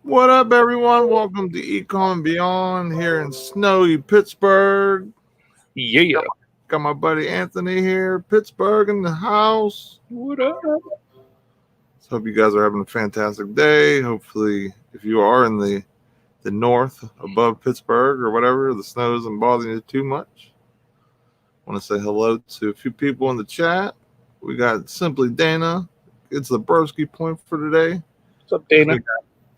What up, everyone? Welcome to Ecom and Beyond here in snowy Pittsburgh. Yeah. Got my buddy Anthony here, Pittsburgh in the house. What up? So hope you guys are having a fantastic day. Hopefully, if you are in the north above Pittsburgh or whatever, the snow isn't bothering you too much. Want to say hello to a few people in the chat. We got Simply Dana. It's the Broski point for today. What's up, Dana?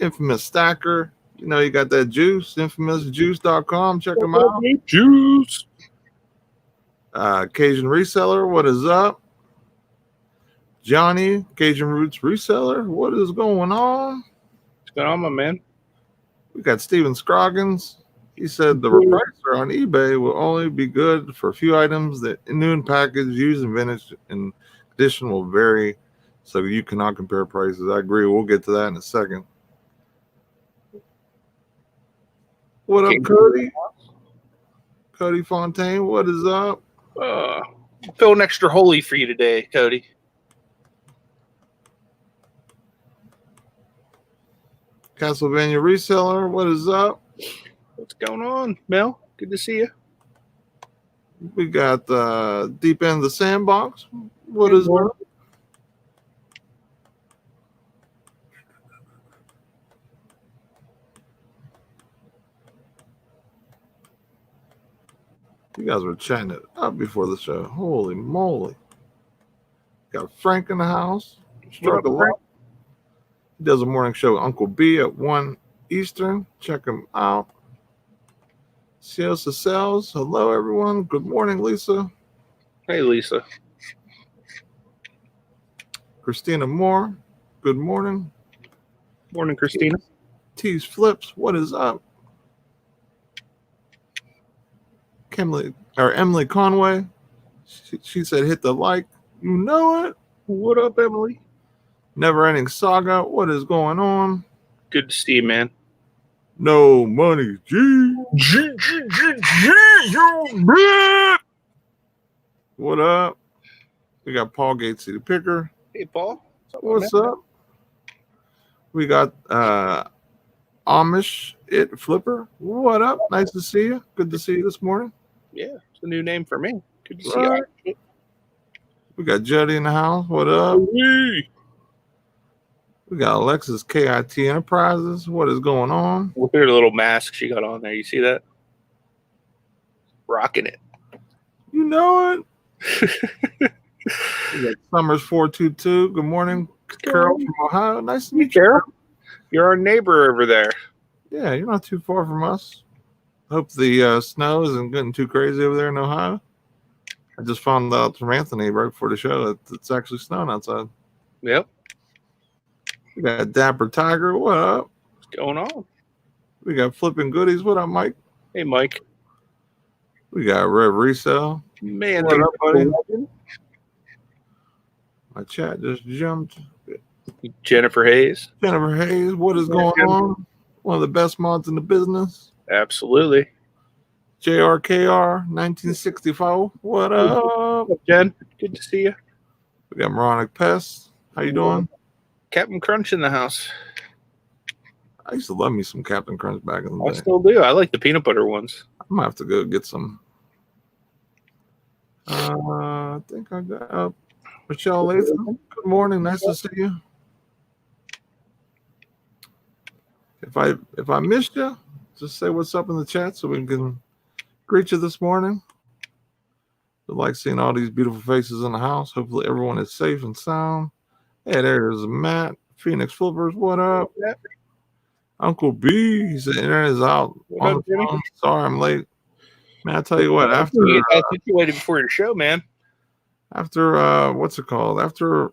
Infamous Stacker. You know, you got that juice, infamousjuice.com. Check them out. Juice. Cajun Reseller, what is up? Johnny, Cajun Roots Reseller, what is going on? What's going on, my man? We got Steven Scroggins. He said the Repricer on eBay will only be good for a few items that new in package, used and vintage, and condition will vary, so you cannot compare prices. I agree. We'll get to that in a second. What up, Cody? Cody Fontaine, what is up? Feeling extra holy for you today, Cody. Castlevania Reseller, what is up? What's going on, Mel? Good to see you. We got Deep End of the Sandbox. What is up? You guys were chatting it up before the show. Holy moly. Got Frank in the house. Struck a lot. He does a morning show with Uncle B at 1 Eastern. Check him out. Sales to Sales. Hello, everyone. Good morning, Lisa. Hey, Lisa. Christina Moore. Good morning. Morning, Christina. T's Flips. What is up? Emily Conway. She said, hit the like. You know it. What up, Emily? Never Ending Saga. What is going on? Good to see you, man. No money. What up? We got Paul Gates, the picker. Hey, Paul. What's up? We got Amish It Flipper. What up? Nice to see you. Good to see you this morning. Yeah, it's a new name for me. Good to see you. We got Jody in the house. What up? Hey. We got Alexis KIT Enterprises. What is going on? Look at her little mask she got on there. You see that? Rocking it. You know it. We got Summers 422. Good morning, Carol from Ohio. Nice to meet you, Carol. You're our neighbor over there. Yeah, you're not too far from us. Hope the snow isn't getting too crazy over there in Ohio. I just found out from Anthony right before the show that it's actually snowing outside. Yep. We got Dapper Tiger. What up? What's going on? We got Flipping Goodies. What up, Mike? Hey, Mike. We got Rev Resell. Man, what up, buddy? My chat just jumped. Jennifer Hayes. Jennifer Hayes. What is going on? One of the best mods in the business. Absolutely. JRKR 1964. What up? What's up, Jen? Good to see you. We got Moronic Pest. How you doing? Captain Crunch in the house. I used to love me some Captain Crunch back in the day. I still do. I like the peanut butter ones. I might have to go get some. I think I got Michelle Latham. Good morning. Nice to see you. If I missed you, just say what's up in the chat so we can greet you this morning. I like seeing all these beautiful faces in the house. Hopefully everyone is safe and sound. Hey, there's Matt. Phoenix Flippers, what up? Uncle B, he said internet is out on the phone. Sorry I'm late. Man, I tell you what, after you got situated before your show, man. After what's it called? After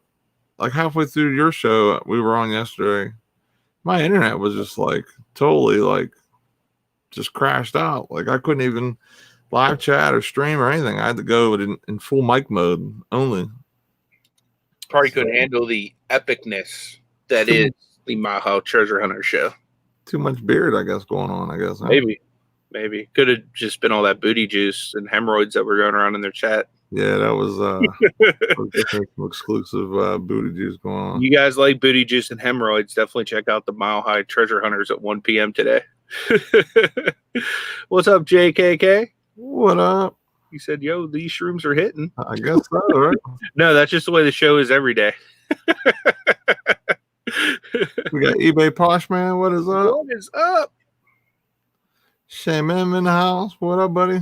like halfway through your show we were on yesterday, my internet was just like totally like just crashed out. Like I couldn't even live chat or stream or anything. I had to go in full mic mode only. Probably couldn't handle the epicness that is the Maho Treasure Hunter show. Too much beard, I guess, going on, I guess. Huh? Maybe. Could have just been all that booty juice and hemorrhoids that were going around in their chat. Yeah, that was definitely some exclusive booty juice going on. You guys like booty juice and hemorrhoids? Definitely check out the Mile High Treasure Hunters at 1 p.m. today. What's up, JKK? What up? He said, "Yo, these shrooms are hitting." I guess so, right? No, that's just the way the show is every day. We got eBay Posh Man. What is up? What is up? Shane M in the house. What up, buddy?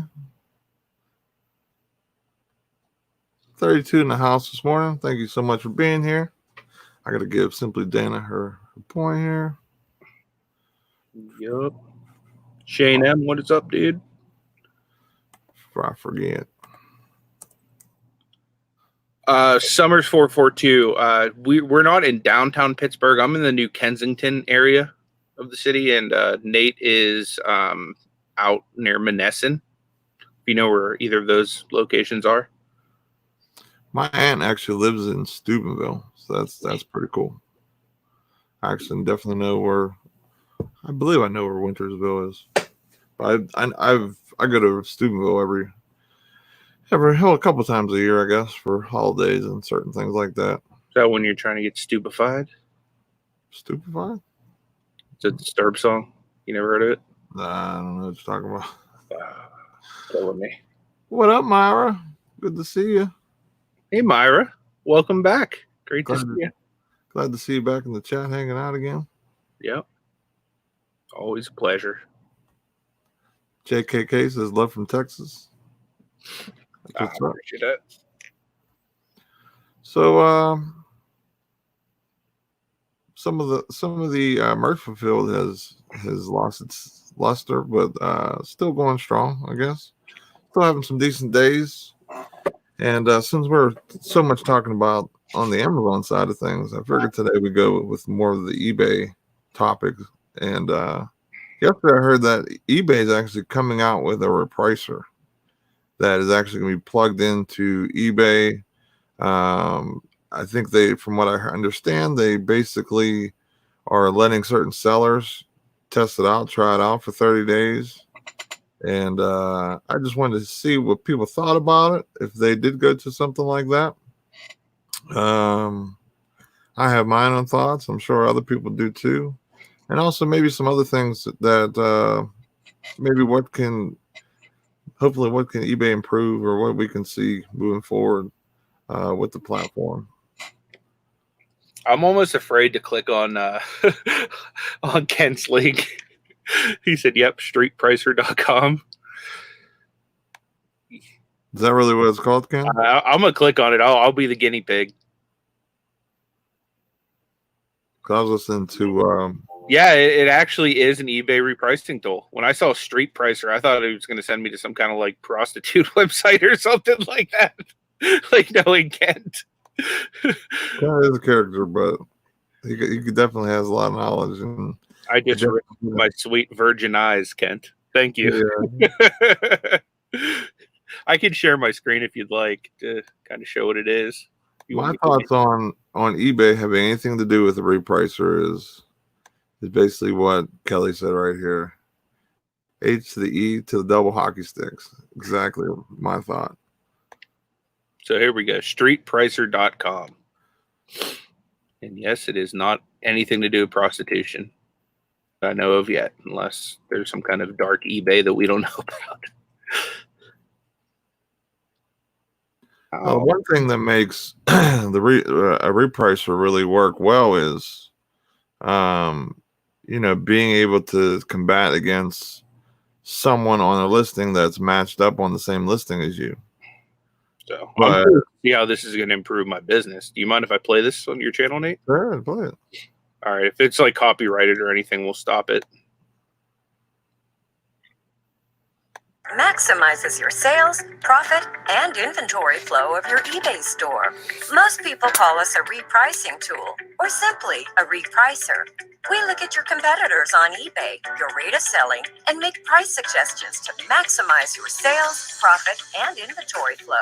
32 in the house this morning. Thank you so much for being here. I got to give Simply Dana her point here. Yup. Shane M, what is up, dude? Before I forget. Summers 442. We're not in downtown Pittsburgh. I'm in the New Kensington area of the city, and Nate is out near Monessen. If you know where either of those locations are. My aunt actually lives in Steubenville, so that's pretty cool. I actually definitely know where. I believe I know where Wintersville is. But I go to Steubenville every a couple times a year, I guess, for holidays and certain things like that. Is that when you're trying to get stupefied? Stupefied? It's a Disturbed song. You never heard of it? Nah, I don't know what you're talking about. Killing me. What up, Myra? Good to see you. Hey, Myra. Welcome back. Great to see you. Glad to see you back in the chat hanging out again. Yep. Always a pleasure. JKK says love from Texas. I appreciate that. So some of the merch fulfilled has lost its luster, but still going strong, I guess. Still having some decent days. And since we're so much talking about on the Amazon side of things, I figured today we go with more of the eBay topic. And yesterday I heard that eBay is actually coming out with a repricer that is actually going to be plugged into eBay. I think from what I understand, they basically are letting certain sellers test it out, try it out for 30 days. And I just wanted to see what people thought about it, if they did go to something like that. I have my own thoughts. I'm sure other people do too. And also maybe some other things that maybe what can eBay improve, or what we can see moving forward with the platform. I'm almost afraid to click on on Kent's link. He said, "Yep, streetpricer.com." Is that really what it's called, Ken? I'm gonna click on it. I'll be the guinea pig. I was listening to. Yeah, it actually is an eBay repricing tool. When I saw Street Pricer, I thought it was going to send me to some kind of like prostitute website or something like that. Like knowing Kent. Ken is a character, but he definitely has a lot of knowledge. And I just ripped my sweet virgin eyes, Kent. Thank you. Yeah. I can share my screen if you'd like to kind of show what it is. My thoughts on eBay having anything to do with the repricer is basically what Kelly said right here. H to the E to the double hockey sticks. Exactly my thought. So here we go. Streetpricer.com. And yes, it is not anything to do with prostitution I know of yet, unless there's some kind of dark eBay that we don't know about. One thing that makes a repricer really work well is, being able to combat against someone on a listing that's matched up on the same listing as you. So I'm curious to see how this is going to improve my business. Do you mind if I play this on your channel, Nate? Sure, play it. All right. If it's like copyrighted or anything, we'll stop it. Maximizes your sales, profit, and inventory flow of your eBay store. Most people call us a repricing tool, or simply a repricer. We look at your competitors on eBay, your rate of selling, and make price suggestions to maximize your sales, profit, and inventory flow.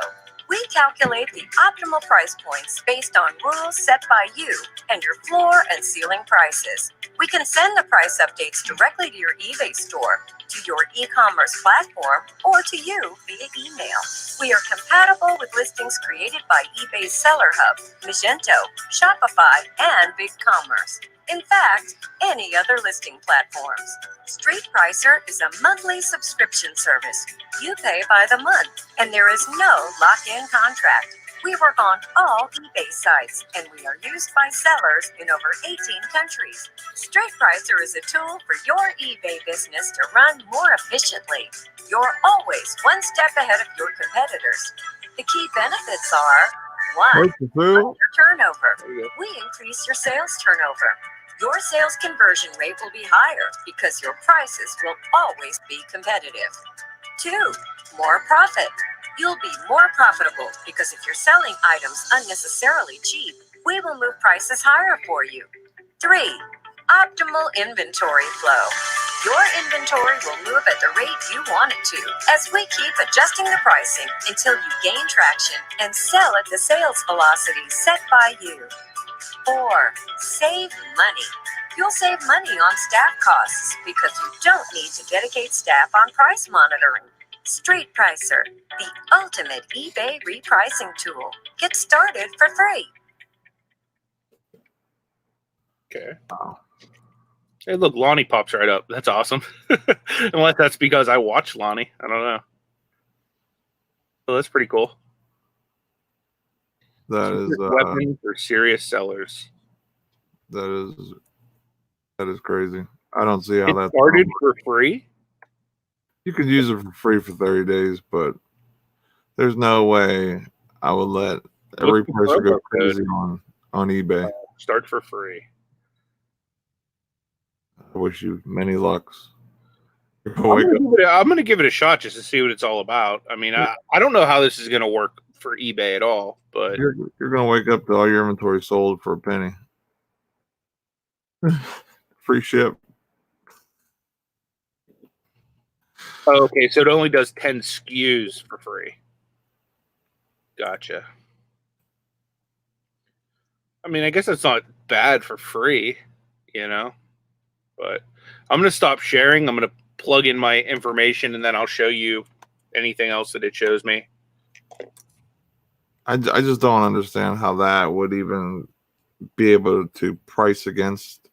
We calculate the optimal price points based on rules set by you and your floor and ceiling prices. We can send the price updates directly to your eBay store, to your e-commerce platform, or to you via email. We are compatible with listings created by eBay's Seller Hub, Magento, Shopify, and BigCommerce. In fact, any other listing platforms. Repricer is a monthly subscription service. You pay by the month, and there is no lock-in contract. We work on all eBay sites, and we are used by sellers in over 18 countries. Repricer is a tool for your eBay business to run more efficiently. You're always one step ahead of your competitors. The key benefits are: 1. What's the food? Your turnover. There you go. We increase your sales turnover. Your sales conversion rate will be higher because your prices will always be competitive. 2. More profit. You'll be more profitable because if you're selling items unnecessarily cheap, we will move prices higher for you. 3. Optimal inventory flow. Your inventory will move at the rate you want it to, as we keep adjusting the pricing until you gain traction and sell at the sales velocity set by you. 4. Save money. You'll save money on staff costs because you don't need to dedicate staff on price monitoring. Repricer, the ultimate eBay repricing tool. Get started for free. Okay. Wow. Hey, look, Lonnie pops right up. That's awesome. Unless that's because I watch Lonnie. I don't know. Well, that's pretty cool. That is Weapons for serious sellers. that is crazy. I don't see how It that started for free. You can use it for free for 30 days, but there's no way I would let every What's the person go promo code? crazy on eBay. Start for free. I wish you many lucks. You're I'm gonna wake up- gonna give it a shot just to see what it's all about. I mean, I don't know how this is gonna work for eBay at all, but You're gonna wake up to all your inventory sold for a penny. Free ship. oh, okay. So it only does 10 SKUs for free. Gotcha. I mean, I guess it's not bad for free, you know. But I'm gonna stop sharing. I'm gonna plug in my information, and then I'll show you anything else that it shows me. I just don't understand how that would even be able to price against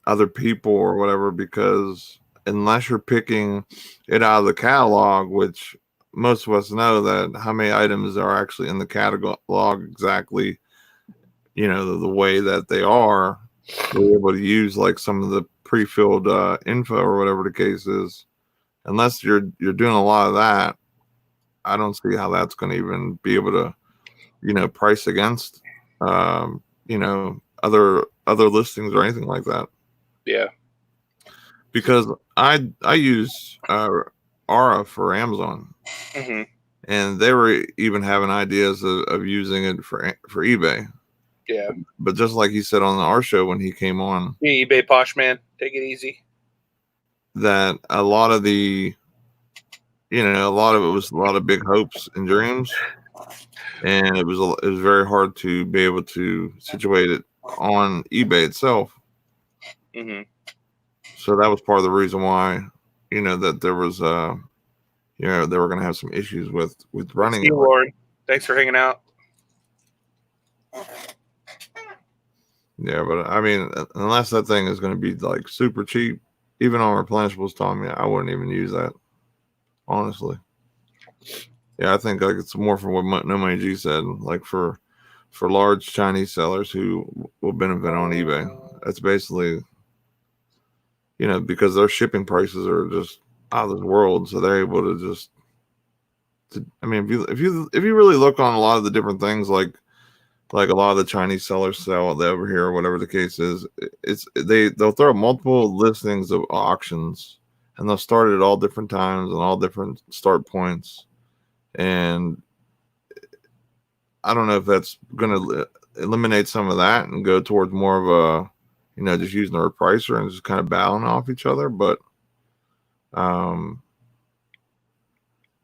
other people or whatever, because unless you're picking it out of the catalog, which most of us know that how many items are actually in the catalog exactly, you know, the way that they are, we're able to use like some of the pre-filled info or whatever the case is. Unless you're doing a lot of that, I don't see how that's going to even be able to, you know, price against, you know, other listings or anything like that. Yeah. Because I use Aura for Amazon, Mm-hmm. and they were even having ideas of using it for eBay. Yeah. But just like he said on our show when he came on, Yeah, eBay Posh Man, take it easy. that a lot of the, you know, a lot of it was a lot of big hopes and dreams, and it was very hard to be able to situate it on eBay itself. Mm-hmm. So that was part of the reason why, you know, that there was you know, they were going to have some issues with running See you, it. Lauren. Thanks for hanging out. Yeah, but I mean, unless that thing is going to be like super cheap, even on replenishables, Tommy, I wouldn't even use that, honestly. Yeah, I think like it's more for what No Money G said, like for large Chinese sellers who will benefit on eBay. That's basically, you know, because their shipping prices are just out of this world, so they're able to just. I mean, if you really look on a lot of the different things, like a lot of the Chinese sellers sell over here or whatever the case is, they'll throw multiple listings of auctions, and they'll start at all different times and all different start points. And I don't know if that's going to eliminate some of that and go towards more of a, you know, just using a repricer and just kind of battling off each other. But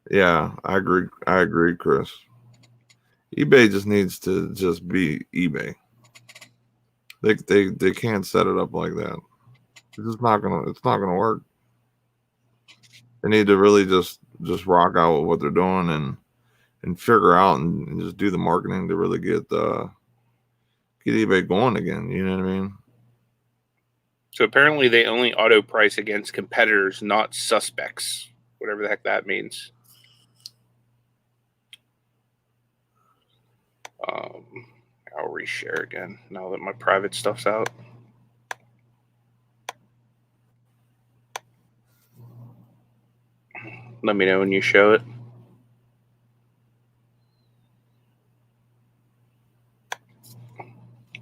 Yeah, I agree, Chris. eBay just needs to just be eBay. They can't set it up like that. It's not gonna work. They need to really just rock out with what they're doing and figure out and just do the marketing to really get eBay going again. You know what I mean? So apparently they only auto price against competitors, not suspects. Whatever the heck that means. I'll reshare again now that my private stuff's out. Let me know when you show it.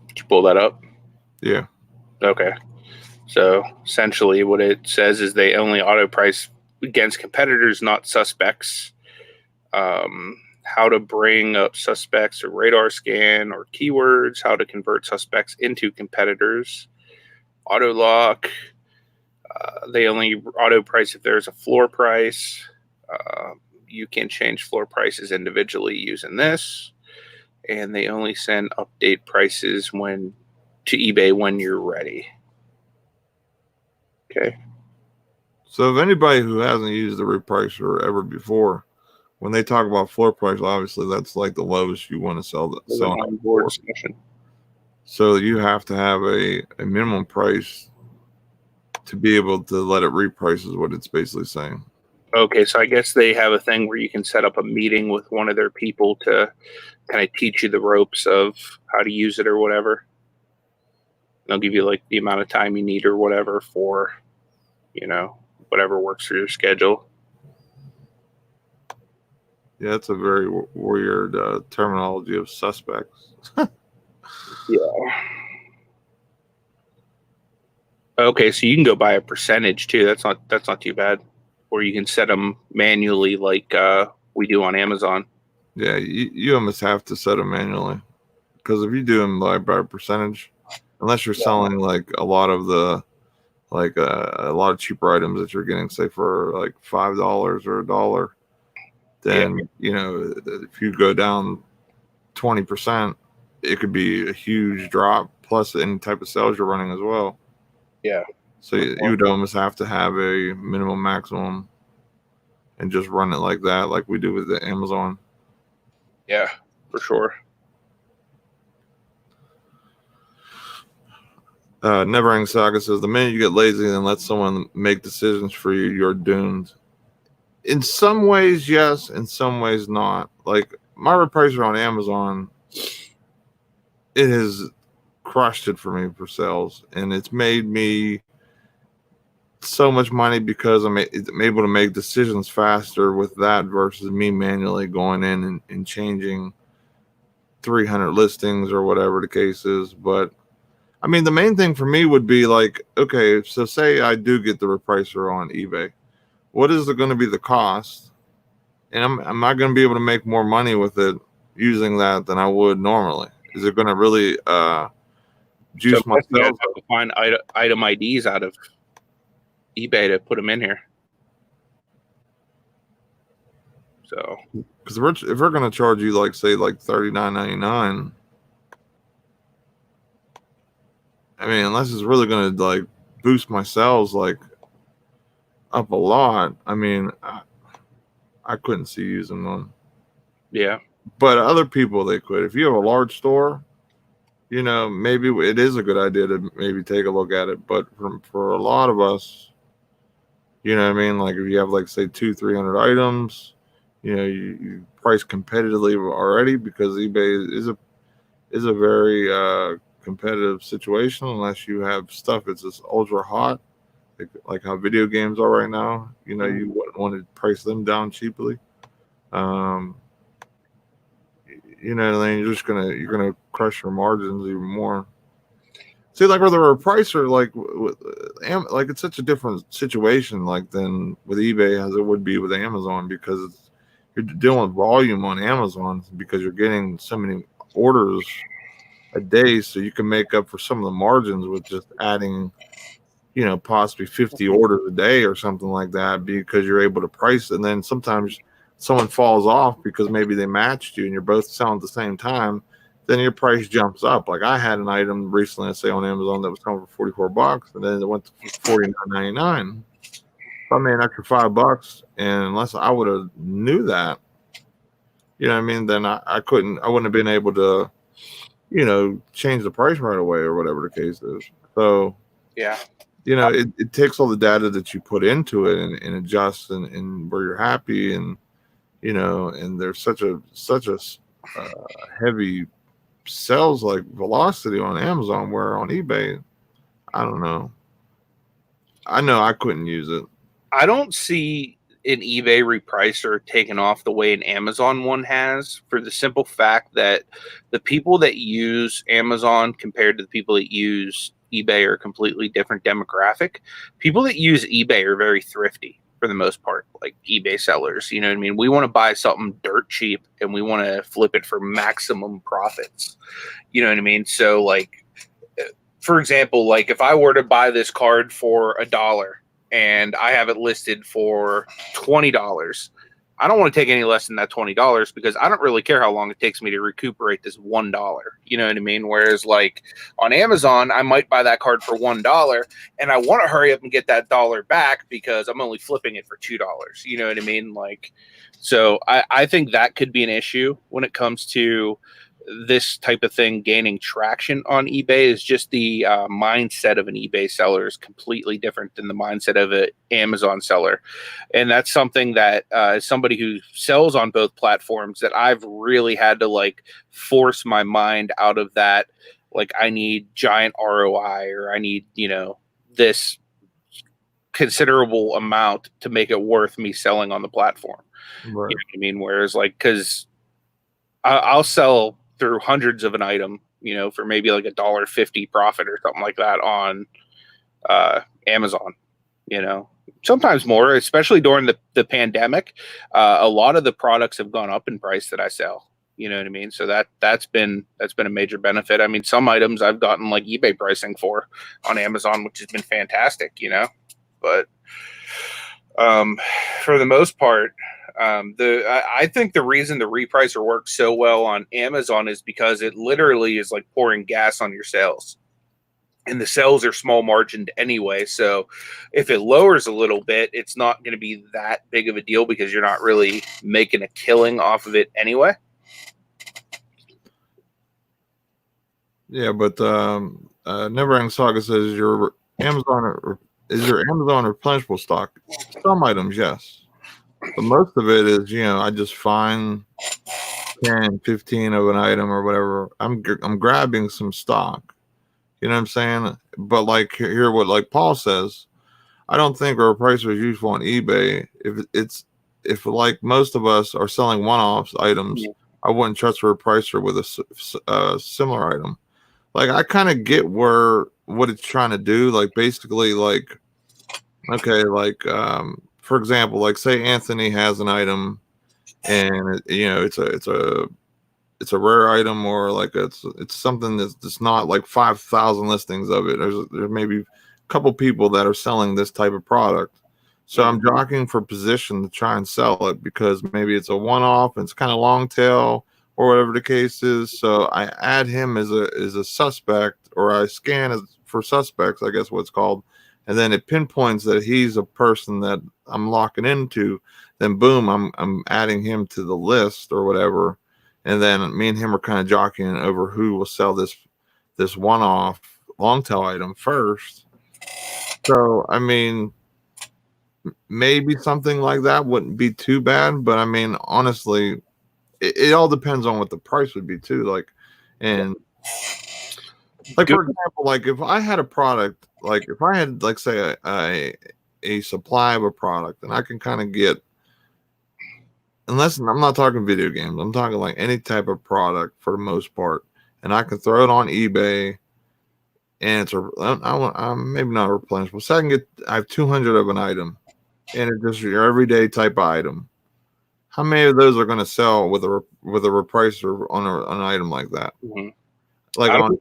Did you pull that up? Yeah. Okay. So essentially what it says is they only auto price against competitors, not suspects. How to bring up suspects or radar scan or keywords, how to convert suspects into competitors, auto lock. They only auto price if there's a floor price. You can change floor prices individually using this. And they only send update prices to eBay when you're ready. Okay. So if anybody who hasn't used the Repricer ever before, when they talk about floor price, obviously that's like the lowest you want to sell On board discussion. So you have to have a minimum price to be able to let it reprice is what it's basically saying. Okay, so I guess they have a thing where you can set up a meeting with one of their people to kind of teach you the ropes of how to use it or whatever. They'll give you like the amount of time you need or whatever for, whatever works for your schedule. Yeah, it's a very weird terminology of suspects. Yeah. Okay, so you can go by a percentage too. That's not too bad. Or you can set them manually like we do on Amazon. Yeah, you almost have to set them manually because if you do them by percentage, unless you're selling like a lot of the a lot of cheaper items that you're getting, say for like $5 or $1, then if you go down 20%, it could be a huge drop. Plus, any type of sales you're running as well. Yeah. So you would almost have to have a minimum, maximum, and just run it like that, like we do with the Amazon. Yeah, for sure. Never Ending Saga says the minute you get lazy and let someone make decisions for you, you're doomed. In some ways, yes. In some ways, not. Like my Repricer on Amazon, it has crushed it for me for sales, and it's made me so much money because I'm able to make decisions faster with that versus me manually going in and changing 300 listings or whatever the case is. But I mean, the main thing for me would be like, okay, so say I do get the Repricer on eBay. What is it going to be the cost? And am I going to be able to make more money with it using that than I would normally? Is it going to really juice my sales? Have to find item IDs out of eBay to put them in here. So, because if we're going to charge you like $39.99, I mean, unless it's really going to like boost my sales like up a lot, I mean, I couldn't see using them. Yeah. But other people, they could. If you have a large store, maybe it is a good idea to maybe take a look at it. But for a lot of us, you know what I mean? Like if you have like say 200-300 items, you price competitively already because eBay is a very competitive situation unless you have stuff that's just ultra hot, like how video games are right now. You wouldn't want to price them down cheaply. Then you're gonna crush your margins even more. See, like with a Repricer, like it's such a different situation like than with eBay as it would be with Amazon because you're dealing with volume on Amazon because you're getting so many orders a day, so you can make up for some of the margins with just adding, possibly 50 orders a day or something like that because you're able to price it. And then sometimes someone falls off because maybe they matched you and you're both selling at the same time, then your price jumps up. Like I had an item recently, let's say on Amazon, that was selling for $44, and then it went to $49.99. So I made an extra $5, and unless I would have knew that, you know what I mean, then I wouldn't have been able to, change the price right away or whatever the case is. So Yeah. It takes all the data that you put into it and adjusts and where you're happy and and there's such a heavy sales like velocity on Amazon, where on eBay, I don't know. I know I couldn't use it. I don't see an eBay repricer taking off the way an Amazon one has, for the simple fact that the people that use Amazon compared to the people that use eBay are a completely different demographic. People that use eBay are very thrifty for the most part, like eBay sellers. You know what I mean? We want to buy something dirt cheap and we want to flip it for maximum profits. You know what I mean? So, like, for example, like if I were to buy this card for $1 and I have it listed for $20, I don't want to take any less than that $20 because I don't really care how long it takes me to recuperate this $1. You know what I mean? Whereas like on Amazon, I might buy that card for $1 and I want to hurry up and get that dollar back because I'm only flipping it for $2. You know what I mean? Like, so I think that could be an issue when it comes to this type of thing gaining traction on eBay. Is just the mindset of an eBay seller is completely different than the mindset of an Amazon seller. And that's something that as somebody who sells on both platforms, that I've really had to like force my mind out of that. Like I need giant ROI, or I need, this considerable amount to make it worth me selling on the platform. Right. You know what I mean? Whereas like, cause I'll sell through hundreds of an item, for maybe like $1.50 profit or something like that on Amazon, sometimes more, especially during the pandemic. A lot of the products have gone up in price that I sell, you know what I mean? So that's been a major benefit. I mean, some items I've gotten like eBay pricing for on Amazon, which has been fantastic, but for the most part, I think the reason the repricer works so well on Amazon is because it literally is like pouring gas on your sales, and the sales are small margined anyway. So if it lowers a little bit, it's not going to be that big of a deal because you're not really making a killing off of it anyway. Yeah, but Neverending Saga says your Amazon is your Amazon replenishable stock. Some items, yes. But most of it is, I just find 10, 15 of an item or whatever. I'm grabbing some stock. You know what I'm saying? But like here, what like Paul says, I don't think a repricer is useful on eBay. If like most of us are selling one-offs items, I wouldn't trust a repricer with a similar item. Like I kind of get what it's trying to do. Like basically, like okay, like for example, like say Anthony has an item, and it's a rare item, or like it's something that's not like 5,000 listings of it. There's maybe a couple people that are selling this type of product. So I'm jockeying for position to try and sell it because maybe it's a one-off and it's kind of long tail or whatever the case is. So I add him as a suspect, or I scan for suspects, I guess what it's called. And then it pinpoints that he's a person that I'm locking into. Then boom, I'm adding him to the list or whatever. And then me and him are kind of jockeying over who will sell this one-off long tail item first. So I mean, maybe something like that wouldn't be too bad. But I mean, honestly, it all depends on what the price would be too. Like, and like for example, like if I had a product, like if I had like say a supply of a product, and I can kind of get, unless I'm not talking video games, I'm talking like any type of product for the most part, and I can throw it on eBay, and it's I'm maybe not replenishable. So I have 200 of an item, and it's just your everyday type of item. How many of those are going to sell with a repricer on an item like that? Mm-hmm. Like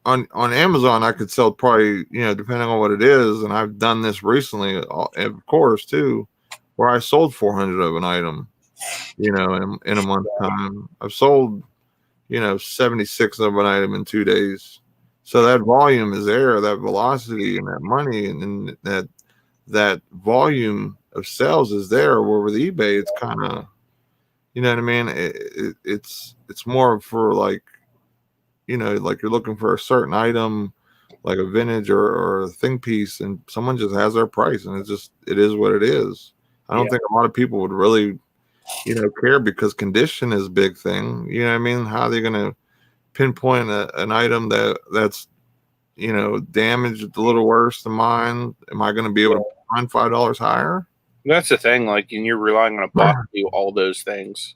on Amazon, I could sell probably, depending on what it is. And I've done this recently, of course, too, where I sold 400 of an item. you know, in a month's time. I've sold, 76 of an item in 2 days. So that volume is there, that velocity and that money and that volume of sales is there. Where with eBay, it's kind of, you know what I mean? It's more for like, like you're looking for a certain item, like a vintage or a thing piece, and someone just has their price, and it is what it is. I don't think a lot of people would really, care because condition is a big thing. You know what I mean? How are they going to pinpoint an item that's damaged a little worse than mine? Am I going to be able to find $5 higher? That's the thing. Like, and you're relying on a bot to do all those things.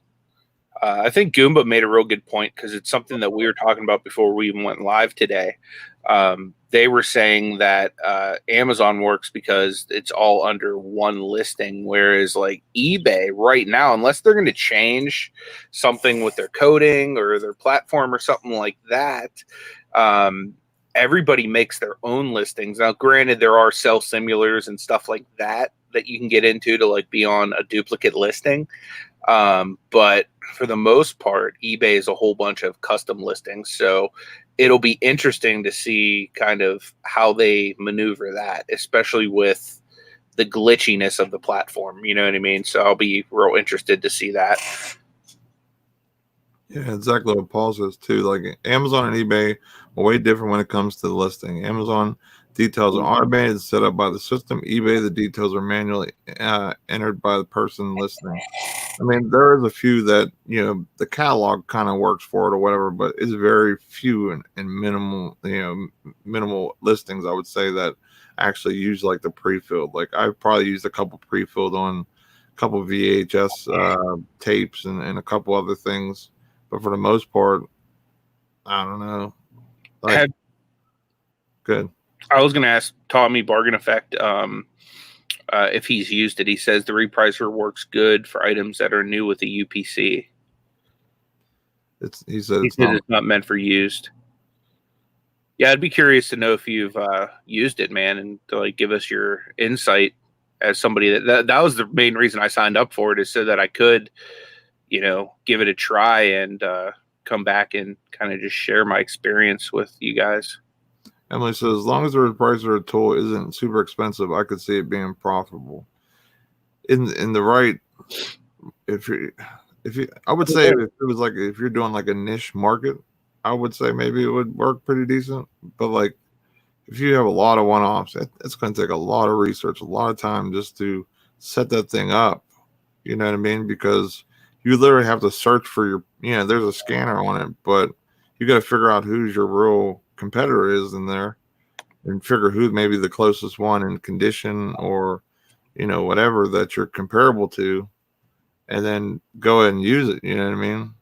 I think Goomba made a real good point because it's something that we were talking about before we even went live today. They were saying that Amazon works because it's all under one listing, whereas like eBay right now, unless they're going to change something with their coding or their platform or something like that, everybody makes their own listings. Now, granted, there are sell simulators and stuff like that you can get into to like be on a duplicate listing. But for the most part, eBay is a whole bunch of custom listings. So it'll be interesting to see kind of how they maneuver that, especially with the glitchiness of the platform. You know what I mean? So I'll be real interested to see that. Yeah, exactly what Paul says too. Like Amazon and eBay are way different when it comes to the listing. Amazon details are automated and set up by the system. eBay, the details are manually entered by the person listing. I mean, there is a few that, the catalog kind of works for it or whatever, but it's very few and minimal, minimal listings, I would say, that actually use like the pre-filled. Like I've probably used a couple pre-filled on a couple VHS tapes and a couple other things. But for the most part, I don't know. Like, good. I was going to ask Tommy Bargain Effect if he's used it. He says the Repricer works good for items that are new with a UPC. He said it's not meant for used. Yeah, I'd be curious to know if you've used it, man, and to like give us your insight as somebody that was the main reason I signed up for it, is so that I could, give it a try and come back and kind of just share my experience with you guys. Emily says, as long as the Repricer tool isn't super expensive, I could see it being profitable. In the right, if you, I would say if it was like, if you're doing like a niche market, I would say maybe it would work pretty decent. But like, if you have a lot of one-offs, it's going to take a lot of research, a lot of time just to set that thing up. You know what I mean? Because you literally have to search for your, there's a scanner on it, but you got to figure out who's your real competitor is in there and figure who maybe the closest one in condition or, whatever that you're comparable to, and then go ahead and use it. You know what I mean?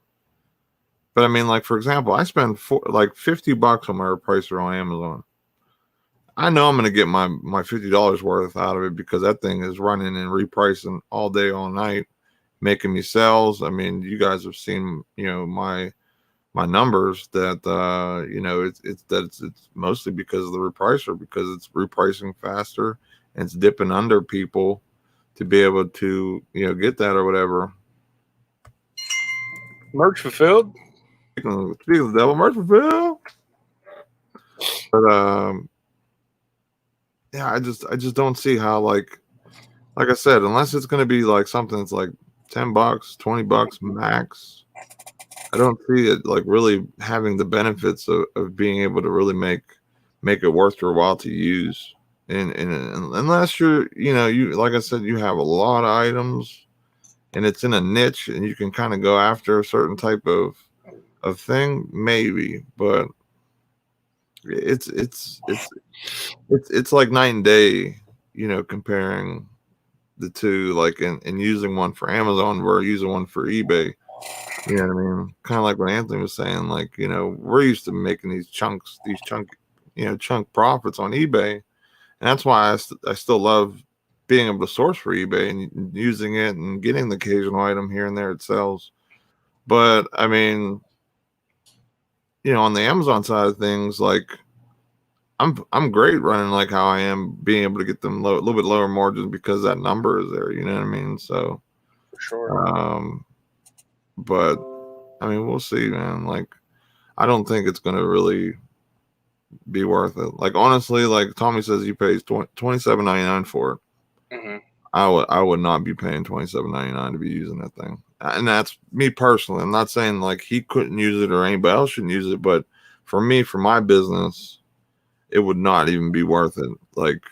But I mean, like, for example, I spend like $50 on my Repricer on Amazon. I know I'm going to get my $50 worth out of it because that thing is running and repricing all day, all night, making me sales. I mean, you guys have seen, my numbers that, it's mostly because of the Repricer, because it's repricing faster and it's dipping under people to be able to, get that or whatever. Merch fulfilled. Speaking of the devil, merch fulfilled. But, yeah, I just don't see how, like I said, unless it's going to be like something that's like $10, $20 max, I don't see it like really having the benefits of being able to really make it worth your while to use. And unless you're, you, like I said, you have a lot of items and it's in a niche and you can kind of go after a certain type of thing, maybe, but it's like night and day, comparing the two, like and using one for Amazon or using one for eBay. You know what I mean? Kind of like what Anthony was saying, like, we're used to making these chunk profits on eBay. And that's why I still love being able to source for eBay and using it and getting the occasional item here and there it sells. But I mean, on the Amazon side of things, like I'm great running like how I am, being able to get them a little bit lower margins because that number is there. You know what I mean? So For sure. But I mean, we'll see, man. Like, I don't think it's gonna really be worth it. Like, honestly, like Tommy says, he pays $27.99 for it. Mm-hmm. I would not be paying $27.99 to be using that thing. And that's me personally. I'm not saying like he couldn't use it or anybody else shouldn't use it, but for me, for my business, it would not even be worth it. Like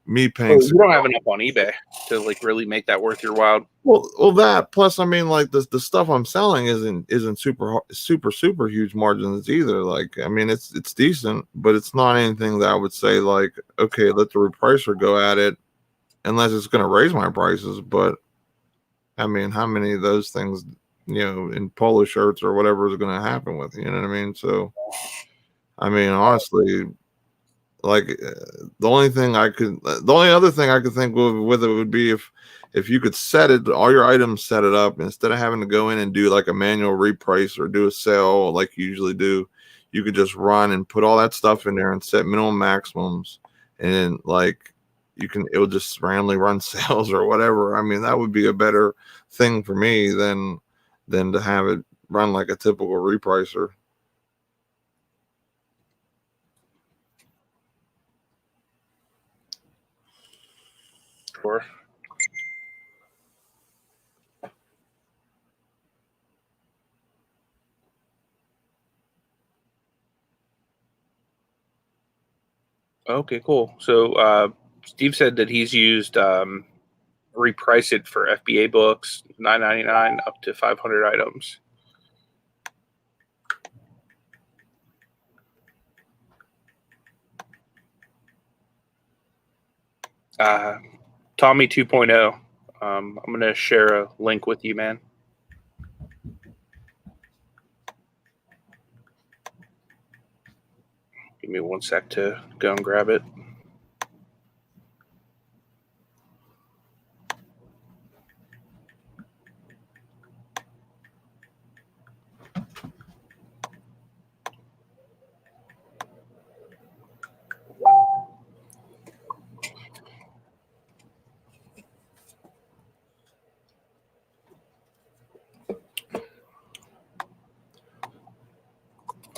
me paying. You don't have enough on eBay to like really make that worth your while. Well, that plus, I mean, like the stuff I'm selling isn't super huge margins either. Like, I mean, it's decent, but it's not anything that I would say like, okay, let the repricer go at it, unless it's going to raise my prices. But I mean, how many of those things, in polo shirts or whatever is going to happen with, you know what I mean? So, I mean, honestly, like the only other thing I could think with it would be if you could set it, all your items, set it up instead of having to go in and do like a manual reprice or do a sale like you usually do. You could just run and put all that stuff in there and set minimum maximums, and then like it will just randomly run sales or whatever. I mean, that would be a better thing for me than to have it run like a typical repricer. Sure. Okay, cool. So Steve said that he's used Reprice It for FBA books, $9.99 up to 500 items. Tommy 2.0. I'm going to share a link with you, man. Give me 1 sec to go and grab it.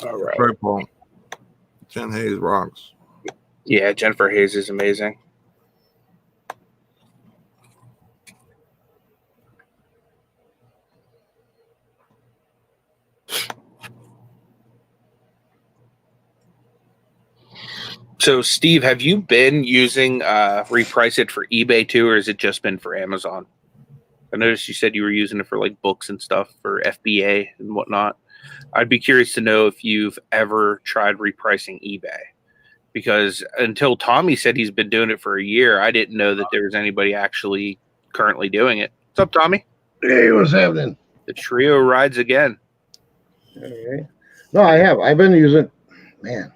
All right. Right, Paul. Jen Hayes rocks. Yeah, Jennifer Hayes is amazing. So, Steve, have you been using Reprice It for eBay too, or has it just been for Amazon? I noticed you said you were using it for like books and stuff for FBA and whatnot. I'd be curious to know if you've ever tried repricing eBay, because until Tommy said he's been doing it for a year, I didn't know that there was anybody actually currently doing it. What's up, Tommy? Hey, what's happening? The trio rides again. Okay. No, I have. I've been using, man,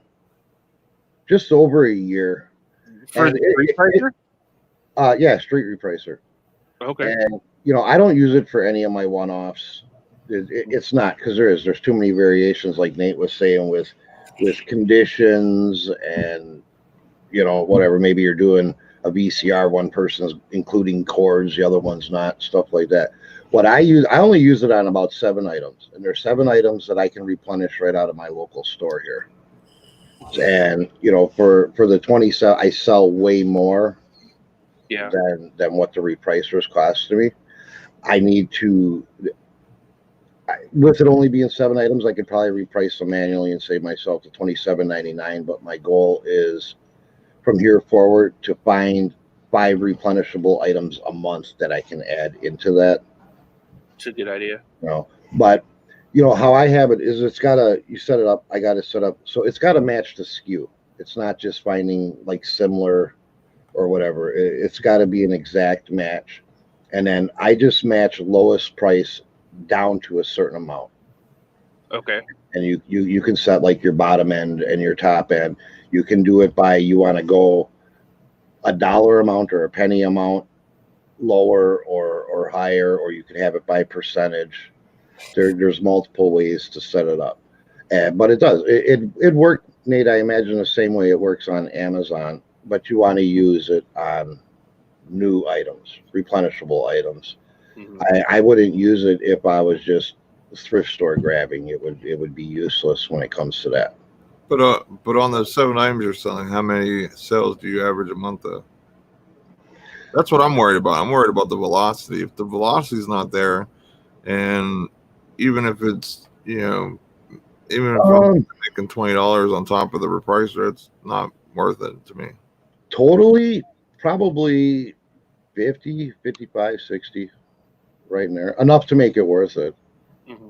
just over a year. For the repricer? Yeah, Street Repricer. Okay. And, I don't use it for any of my one-offs. It's not, because there's too many variations, like Nate was saying, with conditions and, whatever. Maybe you're doing a VCR, one person's including chords, the other one's not, stuff like that. What I only use it on about 7 items, and there's 7 items that I can replenish right out of my local store here. And for the 20 sell, I sell way more than what the repricers cost to me. I need to, with it only being 7 items, I could probably reprice them manually and save myself the $27.99. But my goal is from here forward to find 5 replenishable items a month that I can add into that. It's a good idea. But how I have it is you set it up. I got it set up. So it's got to match the SKU. It's not just finding like similar or whatever. It's got to be an exact match. And then I just match lowest price down to a certain amount. Okay. And you can set like your bottom end and your top end. You can do it by, you want to go a dollar amount or a penny amount lower or higher, or you can have it by percentage. There's multiple ways to set it up. But it does. It worked, Nate, I imagine the same way it works on Amazon, but you want to use it on new items, replenishable items. I wouldn't use it if I was just thrift store grabbing. It would be useless when it comes to that. But on those 7 items you're selling, how many sales do you average a month though? That's what I'm worried about. I'm worried about the velocity. If the velocity is not there, and even if it's, even if I'm making $20 on top of the repricer, it's not worth it to me. Totally, probably 50, 55, 60, right in there. Enough to make it worth it.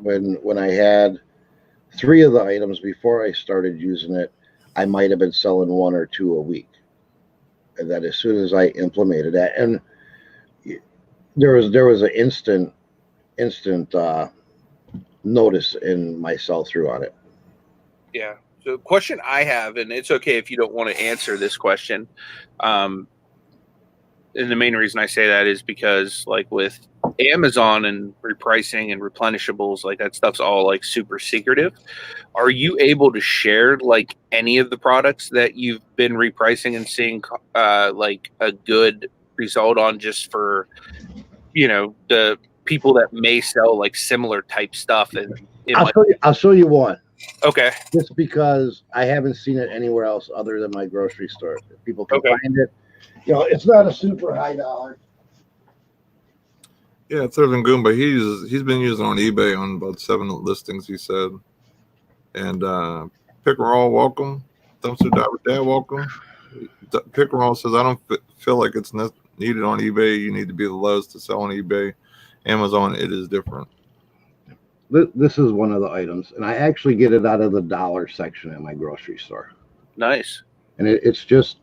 When I had 3 of the items before I started using it, I might have been selling 1 or 2 a week. And then as soon as I implemented that, and there was an instant notice in my sell through on it. Yeah. So the question I have, and it's okay if you don't want to answer this question, and the main reason I say that is because like with Amazon and repricing and replenishables, like that stuff's all like super secretive. Are you able to share like any of the products that you've been repricing and seeing like a good result on, just for the people that may sell like similar type stuff? And I'll show you one. Okay. Just because I haven't seen it anywhere else other than my grocery store. If people can find it. It's not a super high dollar. Yeah, it's better than Goomba. He's been using on eBay on about 7 listings, he said. And Pick and Roll, welcome. Dumpster Diver Dad, welcome. Pick and Roll says, I don't feel like it's needed on eBay. You need to be the lowest to sell on eBay. Amazon, it is different. This is one of the items, and I actually get it out of the dollar section at my grocery store. Nice. And it's just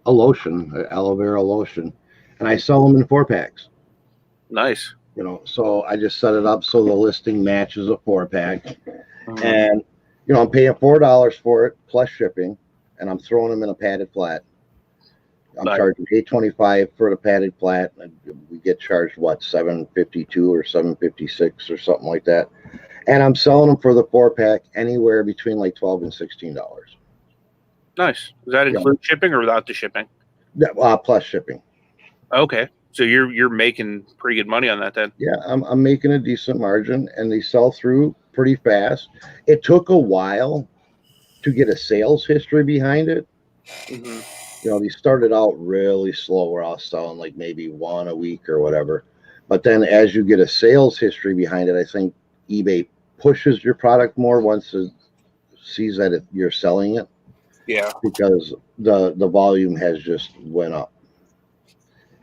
a lotion, an aloe vera lotion, and I sell them in 4-packs. Nice. So I just set it up so the listing matches a 4-pack, and I'm paying $4 for it plus shipping, and I'm throwing them in a padded flat. I'm charging $8.25 for the padded flat, and we get charged $7.52 or $7.56 or something like that, and I'm selling them for the 4-pack anywhere between like $12 and $16. Nice. Does that include shipping or without the shipping? Plus shipping. Okay, so you're making pretty good money on that then. Yeah, I'm making a decent margin, and they sell through pretty fast. It took a while to get a sales history behind it. They started out really slow, where I was selling like maybe 1 a week or whatever. But then as you get a sales history behind it, I think eBay pushes your product more once it sees that you're selling it. Yeah. Because the volume has just went up.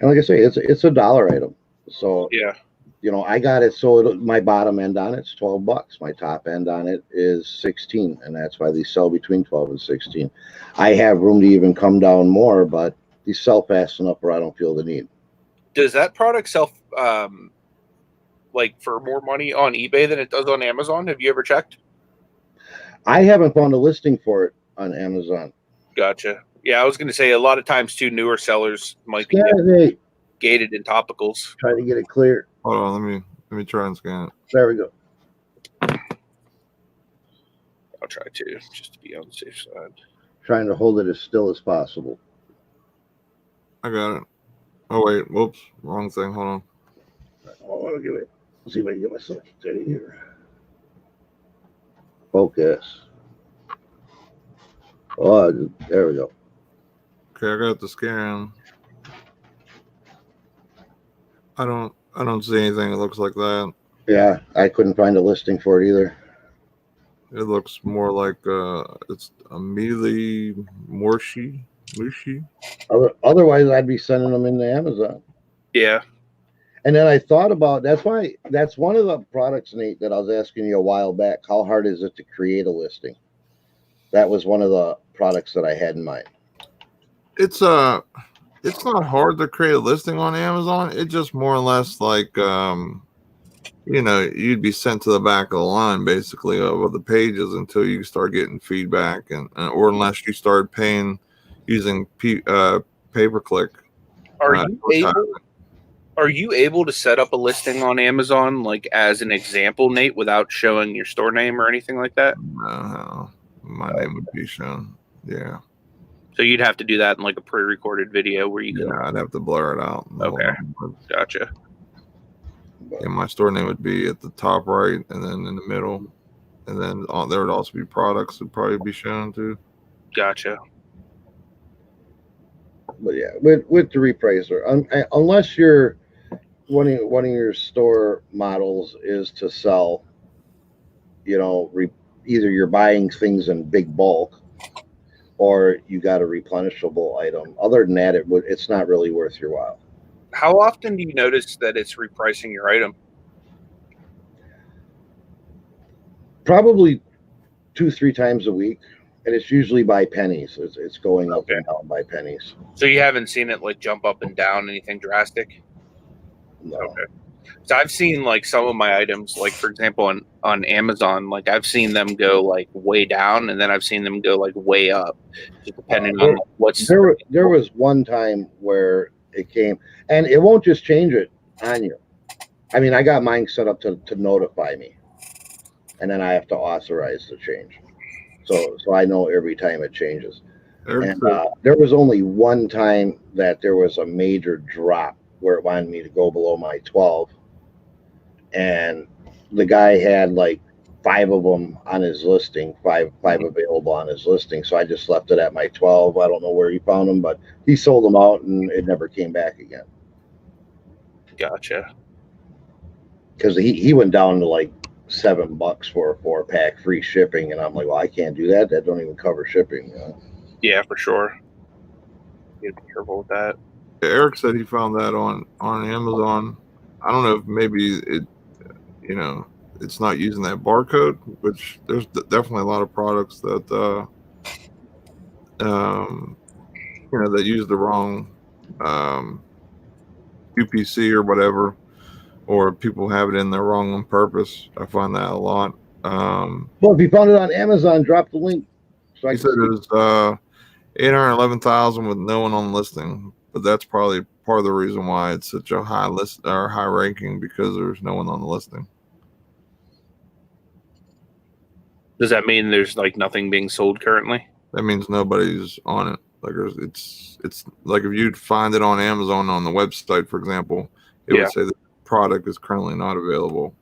And like I say, it's a dollar item. So yeah. I got it. So my bottom end on it's $12. My top end on it is 16, and that's why they sell between 12 and 16. I have room to even come down more, but these sell fast enough where I don't feel the need. Does that product sell like for more money on eBay than it does on Amazon? Have you ever checked? I haven't found a listing for it on Amazon. Gotcha. Yeah, I was going to say a lot of times too, newer sellers might be gated in topicals. Trying to get it clear. Hold on, let me try and scan it. There we go. I'll try to, just to be on the safe side. Trying to hold it as still as possible. I got it. Oh wait, whoops, wrong thing. Hold on. I'll give it. Let's see if I can get myself steady here. Focus. Oh, there we go. Okay, I got the scan. I don't see anything that looks like that. Yeah, I couldn't find a listing for it either. It looks more like it's a mealy mushy. Otherwise, I'd be sending them into Amazon. Yeah. And then I thought about that's one of the products, Nate, that I was asking you a while back. How hard is it to create a listing? That was one of the products that I had in mind. It's not hard to create a listing on Amazon. It just more or less like you'd be sent to the back of the line basically of the pages until you start getting feedback or unless you start paying using pay-per-click. Are you able to set up a listing on Amazon like as an example, Nate, without showing your store name or anything like that? No, my name would be shown. Yeah. So you'd have to do that in like a pre-recorded video where you can. Yeah, I'd have to blur it out. Okay, gotcha. But, Yeah, my store name would be at the top right, and then in the middle, and then there would also be products would probably be shown too. Gotcha. but yeah, with the Repricer, unless you're one of your store models is to sell, either you're buying things in big bulk or you got a replenishable item. Other than that, it's not really worth your while. How often do you notice that it's repricing your item? Probably 2-3 times a week, and it's usually by pennies. It's going up and down by pennies. So you haven't seen it like jump up and down, anything drastic? No. Okay. So I've seen like some of my items, like for example on Amazon, like I've seen them go like way down, and then I've seen them go like way up, just depending on what's. There was one time where it came, and it won't just change it on you. I mean, I got mine set up to notify me, and then I have to authorize the change. So I know every time it changes. And there was only one time that there was a major drop where it wanted me to go below my 12, and the guy had like 5 of them on his listing, five available on his listing. So I just left it at my 12. I don't know where he found them, but he sold them out and it never came back again. Gotcha. Because he went down to like $7 for a 4-pack free shipping, and I'm like, well, I can't do that. That don't even cover shipping. Yeah, for sure. You gotta be careful with that. Eric said he found that on Amazon. I don't know if maybe it, it's not using that barcode, which there's definitely a lot of products that, that use the wrong UPC or whatever, or people have it in there wrong on purpose. I find that a lot. Well, if you found it on Amazon, drop the link. So he said it was 811,000 with no one on the listing, but that's probably part of the reason why it's such a high list or high ranking, because there's no one on the listing. Does that mean there's like nothing being sold currently? That means nobody's on it. Like it's like if you'd find it on Amazon on the website, for example, it would say the product is currently not available.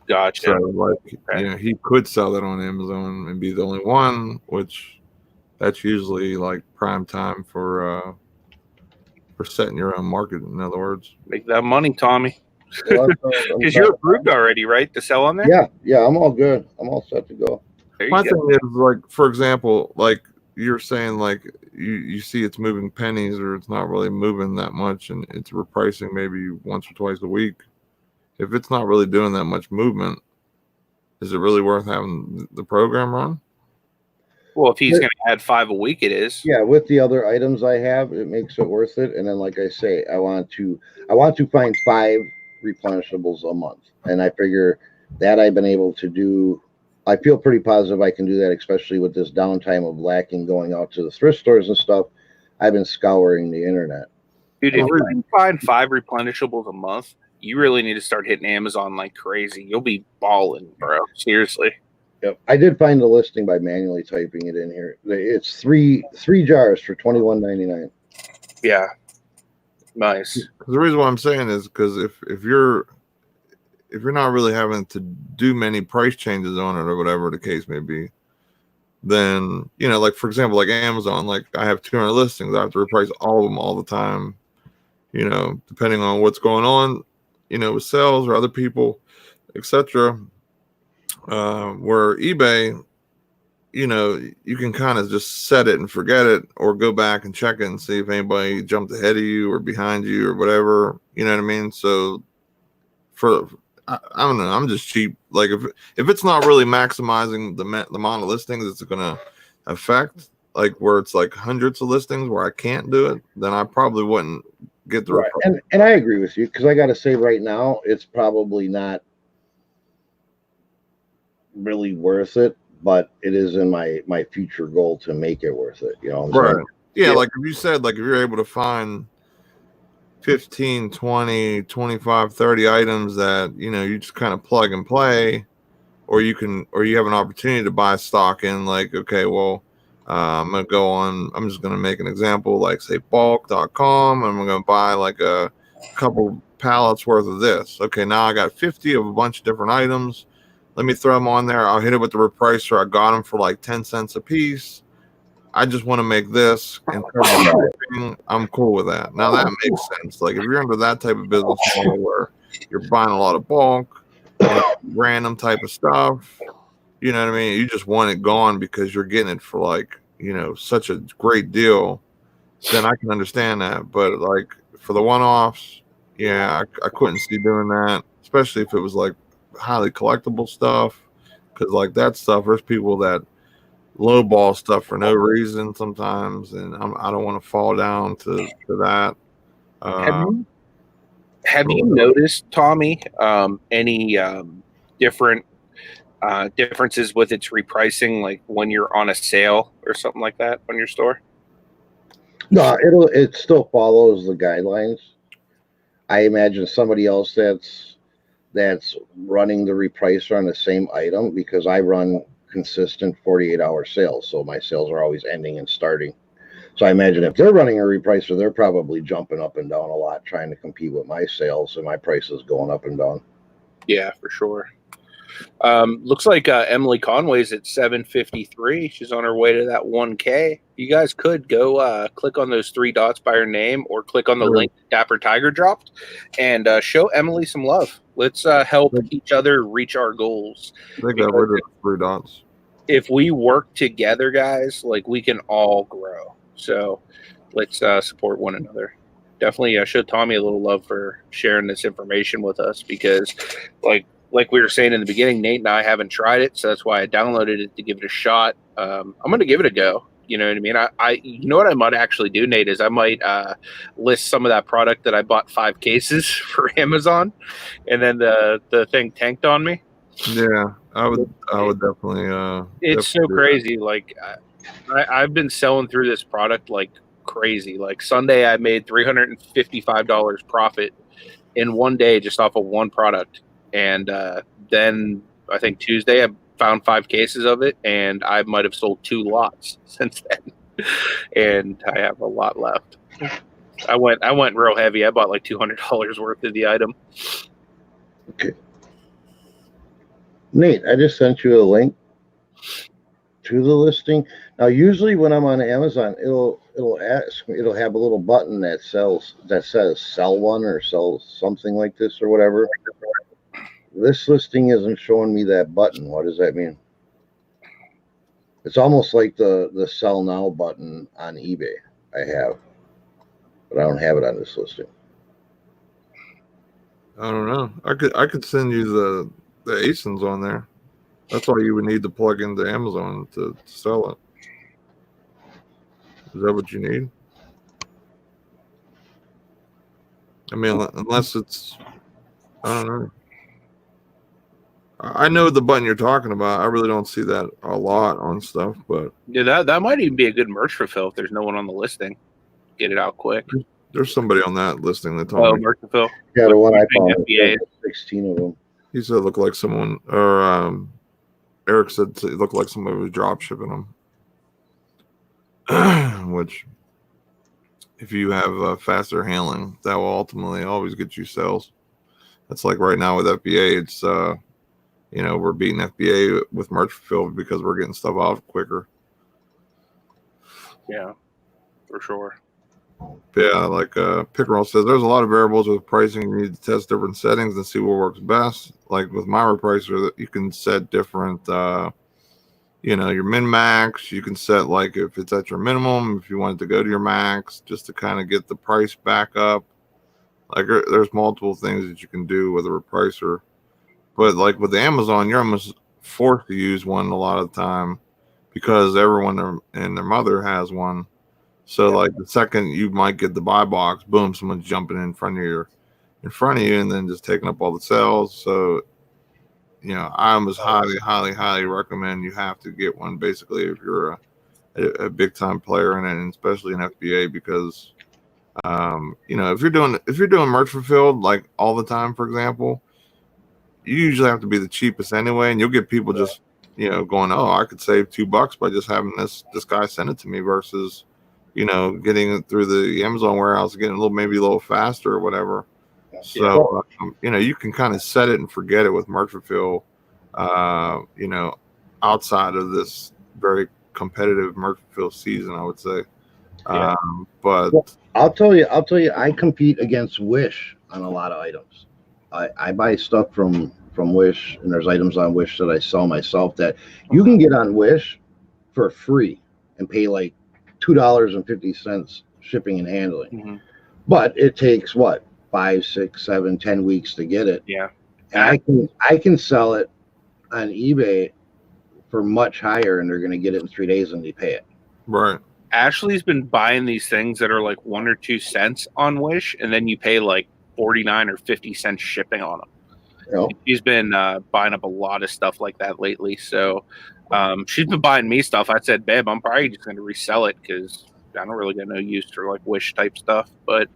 Gotcha. So like he could sell that on Amazon and be the only one, which that's usually like prime time for setting your own market. In other words, make that money, Tommy. Because you're approved already, right, to sell on there? Yeah, I'm all good. I'm all set to go. My thing is, like, for example, like you're saying, like you see it's moving pennies or it's not really moving that much, and it's repricing maybe once or twice a week. If it's not really doing that much movement, is it really worth having the program run? Well, if he's going to add 5 a week, it is. Yeah, with the other items I have, it makes it worth it. And then, like I say, I want to find 5 replenishables a month, and I figure that I've been able to do. I feel pretty positive I can do that, especially with this downtime of lacking going out to the thrift stores and stuff. I've been scouring the internet. Dude, if you can find 5 replenishables a month, you really need to start hitting Amazon like crazy. You'll be balling, bro. Seriously. Yep. I did find the listing by manually typing it in here. It's three jars for $21.99. Yeah. Nice. The reason why I'm saying is because if you're not really having to do many price changes on it or whatever the case may be, then like for example, like Amazon, like I have 200 listings, I have to reprice all of them all the time, depending on what's going on, with sales or other people, etc. Where eBay, you can kind of just set it and forget it, or go back and check it and see if anybody jumped ahead of you or behind you or whatever. You know what I mean? So I don't know. I'm just cheap. Like if it's not really maximizing the amount of listings it's going to affect, like where it's like hundreds of listings where I can't do it, then I probably wouldn't get the right. And I agree with you, because I got to say right now it's probably not really worth it, but it is in my future goal to make it worth it. Right. Yeah, like if you said, like if you're able to find 15, 20, 25, 30 items that, you just kind of plug and play, or you have an opportunity to buy stock in, like, okay, well, I'm just going to make an example, like say bulk.com, and I'm going to buy like a couple pallets worth of this. Okay, now I got 50 of a bunch of different items. Let me throw them on there. I'll hit it with the repricer. I got them for like 10 cents a piece. I just want to make this and cover the shipping. I'm cool with that. Now that makes sense. Like if you're into that type of business model where you're buying a lot of bulk, random type of stuff, you know what I mean? You just want it gone because you're getting it for like, such a great deal. Then I can understand that. But like for the one-offs, yeah, I couldn't see doing that, especially if it was like highly collectible stuff. Because like that stuff, there's people that lowball stuff for no reason sometimes, and I don't want to fall down to that. Have you noticed, Tommy, any different differences with its repricing, like when you're on a sale or something like that on your store? No, it still follows the guidelines. I imagine somebody else that's running the repricer on the same item, because I run consistent 48-hour sales, so my sales are always ending and starting. So I imagine if they're running a repricer, they're probably jumping up and down a lot trying to compete with my sales, and my prices going up and down. Yeah, for sure. Looks like Emily Conway's at 753. She's on her way to that 1K. You guys could go click on those 3 dots by her name, or click on the link Dapper Tiger dropped, and show Emily some love. Let's help each other reach our goals. They got rid of the 3 dots. If we work together, guys, like we can all grow. So let's support one another. Definitely show Tommy a little love for sharing this information with us, because like we were saying in the beginning, Nate and I haven't tried it, so that's why I downloaded it to give it a shot. I'm going to give it a go. You know what I mean? You know what I might actually do, Nate, is I might list some of that product that I bought 5 cases for Amazon, and then the thing tanked on me. Yeah, I would definitely. It's so crazy. Like I've been selling through this product like crazy. Like Sunday, I made $355 profit in one day just off of one product. And then I think Tuesday I found 5 cases of it, and I might have sold 2 lots since then, and I have a lot left. I went real heavy. I bought like $200 worth of the item. Okay, Nate, I just sent you a link to the listing. Now, usually when I'm on Amazon, it'll have a little button that says sell one or sell something like this or whatever. This listing isn't showing me that button. What does that mean? It's almost like the sell now button on eBay I have, but I don't have it on this listing. I don't know. I could send you the ASINs on there. That's all you would need to plug into Amazon to sell it. Is that what you need? I mean, unless it's, I don't know. I know the button you're talking about. I really don't see that a lot on stuff, but yeah, that might even be a good merch fulfill if there's no one on the listing. Get it out quick. There's somebody on that listing that told me. Merch fulfill. Yeah, the one I found, 16 of them. He said it looked like someone, or Eric said it looked like somebody was drop shipping them. Which, if you have faster handling, that will ultimately always get you sales. That's like right now with FBA, it's we're beating FBA with merch fulfilled because we're getting stuff out quicker. Yeah, for sure. Yeah, like Pickerel says, there's a lot of variables with pricing. You need to test different settings and see what works best. Like with my Repricer, you can set different, your min max. You can set like if it's at your minimum, if you want it to go to your max, just to kind of get the price back up. Like there's multiple things that you can do with a Repricer. But like with Amazon, you're almost forced to use one a lot of the time because everyone and their mother has one. So like the second you might get the buy box, boom, someone's jumping in front of you, and then just taking up all the sales. So, I almost highly, highly, highly recommend you have to get one. Basically, if you're a big time player in it, and especially in FBA, because if you're doing merch fulfilled like all the time, for example, you usually have to be the cheapest anyway, and you'll get people just going, oh, I could save $2 by just having this guy send it to me versus getting it through the Amazon warehouse, getting maybe a little faster or whatever. So you can kind of set it and forget it with merchant fuel. Outside of this very competitive merchant fuel season, I would say. Yeah. But Well, I'll tell you, I compete against Wish on a lot of items. I buy stuff from Wish, and there's items on Wish that I sell myself that you can get on Wish for free and pay like $2.50 shipping and handling. Mm-hmm. But it takes what, 5, 6, 7, 10 weeks to get it. Yeah. And I can sell it on eBay for much higher, and they're going to get it in 3 days and they pay it. right. Ashley's been buying these things that are like 1 or 2 cents on Wish, and then you pay like 49 or 50 cents shipping on them. You know? She's been buying up a lot of stuff like that lately. So she's been buying me stuff. I said, babe, I'm probably just going to resell it because I don't really get no use for like Wish type stuff. But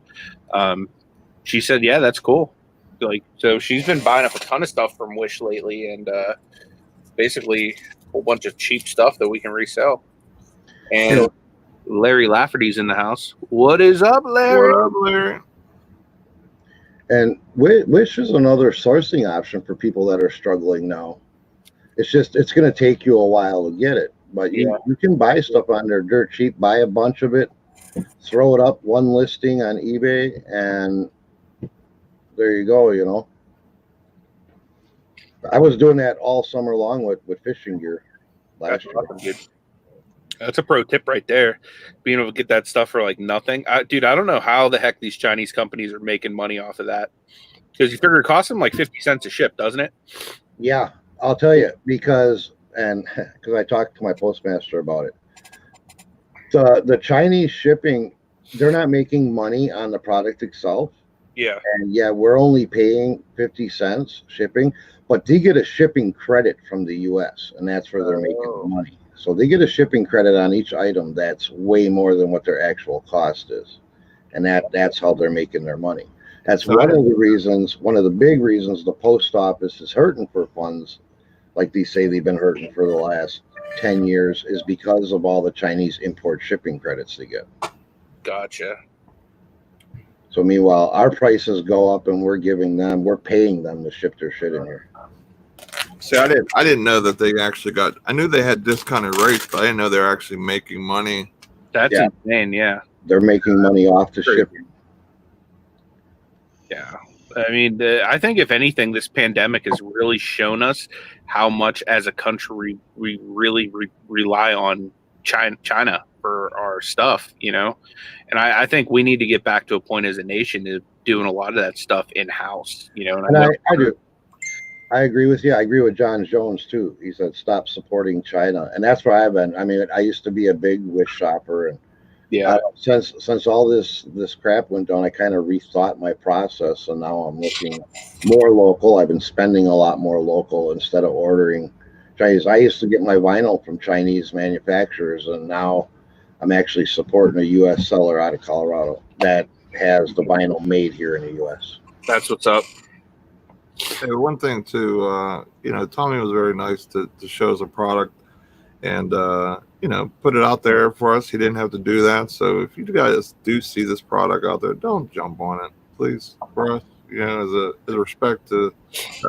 she said, yeah, that's cool. Like, so she's been buying up a ton of stuff from Wish lately, and basically a whole bunch of cheap stuff that we can resell. And Larry Lafferty's in the house. What is up, Larry? What up, Larry? And Wish is another sourcing option for people that are struggling now. It's going to take you a while to get it, but you can buy stuff on there dirt cheap, buy a bunch of it, throw it up one listing on eBay, and there you go, I was doing that all summer long with fishing gear last year. Awesome, dude. That's a pro tip right there. Being able to get that stuff for like nothing. Dude, I don't know how the heck these Chinese companies are making money off of that. Because you figure it costs them like 50 cents a ship, doesn't it? Yeah, I'll tell you, because I talked to my postmaster about it. The Chinese shipping, they're not making money on the product itself. Yeah. And yeah, we're only paying 50 cents shipping, but they get a shipping credit from the US, and that's where they're making the money. So they get a shipping credit on each item that's way more than what their actual cost is. And that's how they're making their money. That's one of the big reasons the post office is hurting for funds, like they say they've been hurting for the last 10 years, is because of all the Chinese import shipping credits they get. Gotcha. So meanwhile, our prices go up and we're paying them to ship their shit in here. See, I didn't know that they actually I knew they had discounted rates, but I didn't know they were actually making money. That's insane, yeah. They're making money off the shipping. Yeah. I mean, I think if anything, this pandemic has really shown us how much as a country we really rely on China for our stuff, And I think we need to get back to a point as a nation of doing a lot of that stuff in-house, And I do. I agree with you. I agree with John Jones too. He said, stop supporting China. And that's where I've been. I mean, I used to be a big Wish shopper, and since all this crap went down, I kind of rethought my process, and now I'm looking more local. I've been spending a lot more local instead of ordering Chinese. I used to get my vinyl from Chinese manufacturers, and now I'm actually supporting a U.S. seller out of Colorado that has the vinyl made here in the U.S. That's what's up. Hey, one thing too, Tommy was very nice to show us a product and put it out there for us. He didn't have to do that. So if you guys do see this product out there, don't jump on it, please, for us. As a respect to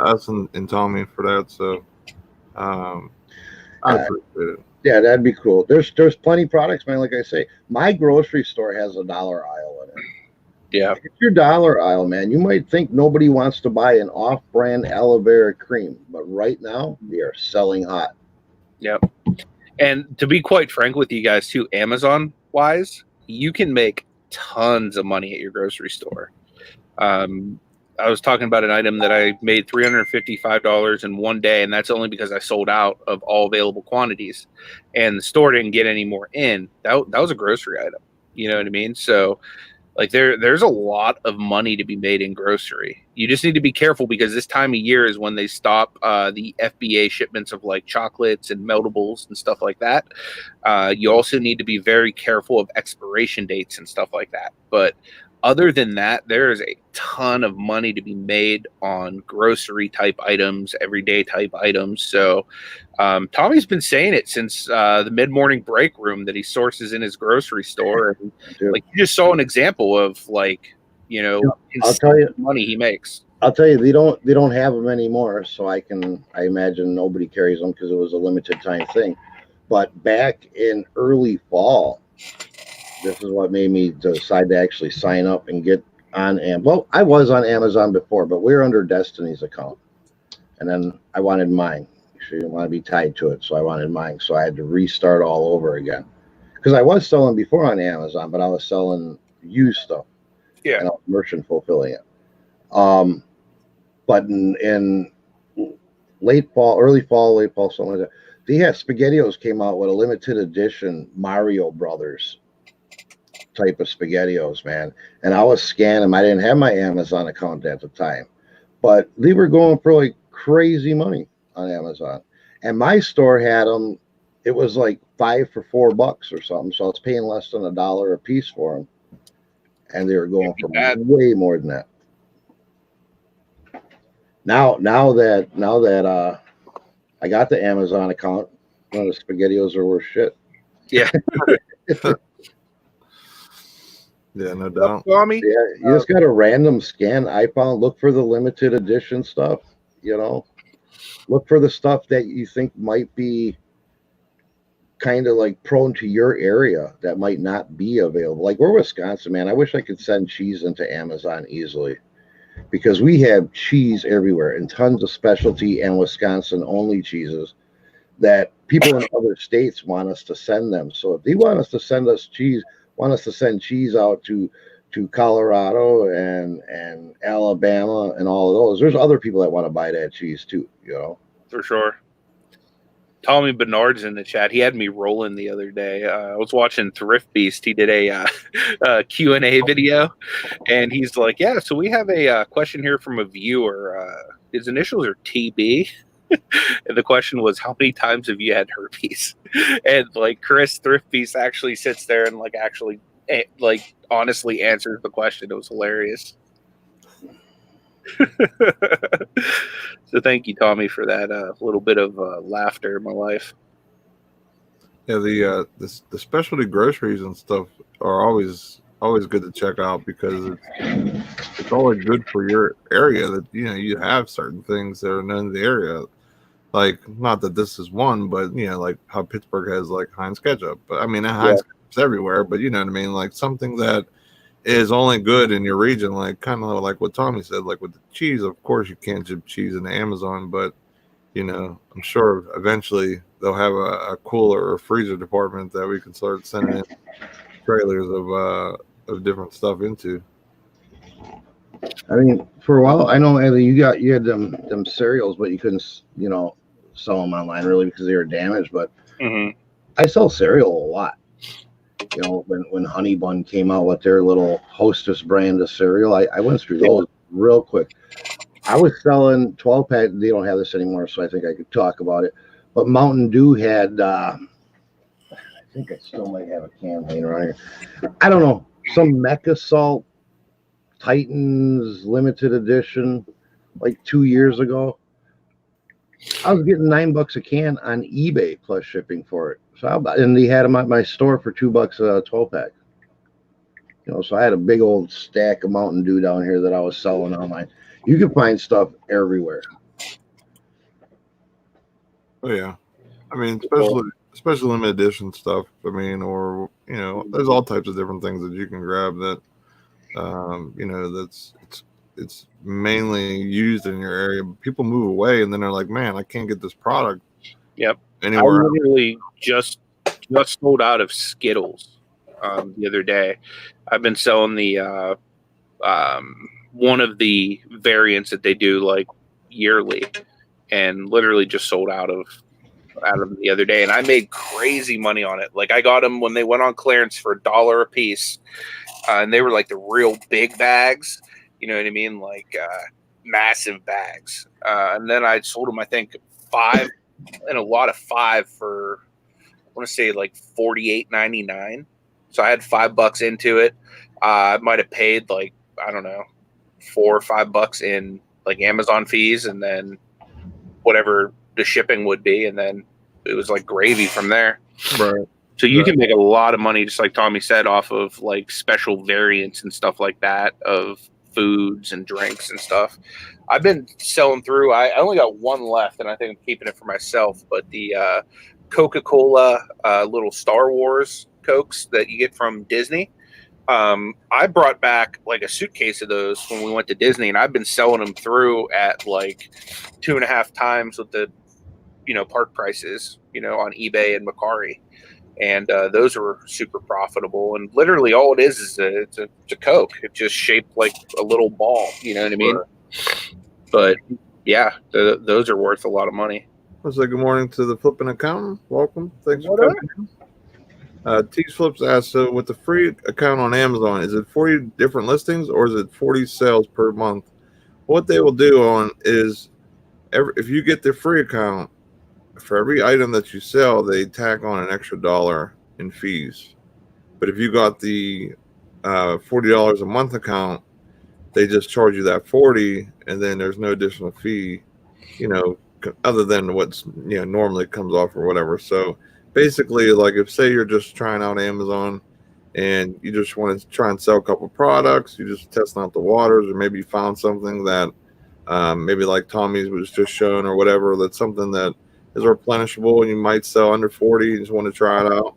us and Tommy for that. So I appreciate it. Yeah, that'd be cool. There's plenty of products, man. Like I say, my grocery store has a dollar aisle in it. Yeah. It's your dollar aisle, man. You might think nobody wants to buy an off-brand aloe vera cream, but right now they are selling hot. Yep. And to be quite frank with you guys too, Amazon-wise, you can make tons of money at your grocery store. I was talking about an item that I made $355 in one day, and that's only because I sold out of all available quantities, and the store didn't get any more in. That was a grocery item. You know what I mean? So, like, there's a lot of money to be made in grocery. You just need to be careful because this time of year is when they stop the FBA shipments of like chocolates and meltables and stuff like that. You also need to be very careful of expiration dates and stuff like that. But other than that, there is a ton of money to be made on grocery type items, everyday type items. So Tommy's been saying it since the mid-morning break room that he sources in his grocery store. And, like, you just saw an example of like I'll tell you, money he makes. I'll tell you, they don't have them anymore. So I imagine nobody carries them because it was a limited time thing. But back in early fall, this is what made me decide to actually sign up and get on Amazon. Well, I was on Amazon before, but we were under Destiny's account. And then I wanted mine. She didn't want to be tied to it, so I wanted mine. So I had to restart all over again. Because I was selling before on Amazon, but I was selling used stuff. Yeah. And I was merchant fulfilling it. But in late fall, something like that, SpaghettiOs came out with a limited edition Mario Brothers type of SpaghettiOs, man. And I was scanning them. I didn't have my Amazon account at the time, but they were going for like crazy money on Amazon. And my store had them. It was like 5 for $4 or something. So I was paying less than $1 a piece for them. And they were going for way more than that. Now that I got the Amazon account, the SpaghettiOs are worth shit. Yeah. Yeah, no doubt. Yeah, you just got a random scan. I found look for the limited edition stuff. Look for the stuff that you think might be kind of like prone to your area that might not be available. Like we're Wisconsin, man. I wish I could send cheese into Amazon easily. Because we have cheese everywhere and tons of specialty and Wisconsin only cheeses that people in other states want us to send them. So if they want us to send cheese out to Colorado and Alabama and all of those, there's other people that want to buy that cheese too, For sure. Tommy Bernard's in the chat. He had me rolling the other day. I was watching Thrift Beast. He did a Q&A video, and he's like, yeah, so we have a question here from a viewer. His initials are TB. And the question was, how many times have you had herpes? And like Chris Thrift Beast actually sits there and honestly answers the question. It was hilarious. So thank you, Tommy, for that little bit of laughter in my life. Yeah, the specialty groceries and stuff are always good to check out because it's always good for your area that you have certain things that are known in the area. Like, not that this is one, but like how Pittsburgh has like Heinz ketchup. But I mean, Heinz ketchup's everywhere. But you know what I mean, like something that is only good in your region, like kind of like what Tommy said, like with the cheese. Of course, you can't ship cheese into Amazon, but I'm sure eventually they'll have a cooler or freezer department that we can start sending in trailers of different stuff into. I mean, for a while, I know Eddie, you had them cereals, but you couldn't sell them online really because they were damaged. But I sell cereal a lot. When Honey Bun came out with their little Hostess brand of cereal, I went through those real quick. I was selling 12-pack. They don't have this anymore, so I think I could talk about it. But Mountain Dew had, I think I still might have a can laying around here. I don't know, some Mecha Salt Titans limited edition, like 2 years ago. I was getting $9 a can on eBay plus shipping for it. And they had them at my store for $2 a 12-pack. So I had a big old stack of Mountain Dew down here that I was selling online. You can find stuff everywhere. Oh yeah, I mean, especially limited edition stuff. I mean, or there's all types of different things that you can grab that, it's mainly used in your area. People move away, and then they're like, man, I can't get this product. Yep. Anywhere. I literally just sold out of Skittles the other day. I've been selling the one of the variants that they do like yearly, and literally just sold out of them the other day, and I made crazy money on it. Like I got them when they went on clearance for $1 a piece, and they were like the real big bags. You know what I mean? Like massive bags. And then I sold them, I think, 5 and a lot of 5 for, I want to say like $48.99. So I had $5 into it. I might have paid like, I don't know, $4 or $5 in like Amazon fees, and then whatever the shipping would be, and then it was like gravy from there. Right. So you Right. can make a lot of money, just like Tommy said, off of like special variants and stuff like that of foods and drinks and stuff. I've been selling through. I only got one left, and I think I'm keeping it for myself. But the Coca-Cola little Star Wars Cokes that you get from Disney, I brought back like a suitcase of those when we went to Disney, and I've been selling them through at like 2.5 times what the park prices, on eBay and Macari. And those are super profitable. And literally all it is it's a Coke. It's just shaped like a little ball. You know what I mean? Right. But yeah, those are worth a lot of money. Let's say good morning to the flipping accountant. Welcome. Thanks for What up? coming in. Teach Flips asks, so with the free account on Amazon, is it 40 different listings or is it 40 sales per month? What they will do on is if you get the free account, for every item that you sell, they tack on an extra $1 in fees. But if you got the $40 a month account, they just charge you that 40, and then there's no additional fee, other than what's normally comes off or whatever. So basically, like if say you're just trying out Amazon and you just want to try and sell a couple products, you're just testing out the waters, or maybe you found something that maybe like Tommy's was just shown or whatever, that's something that is replenishable and you might sell under 40, you just want to try it out,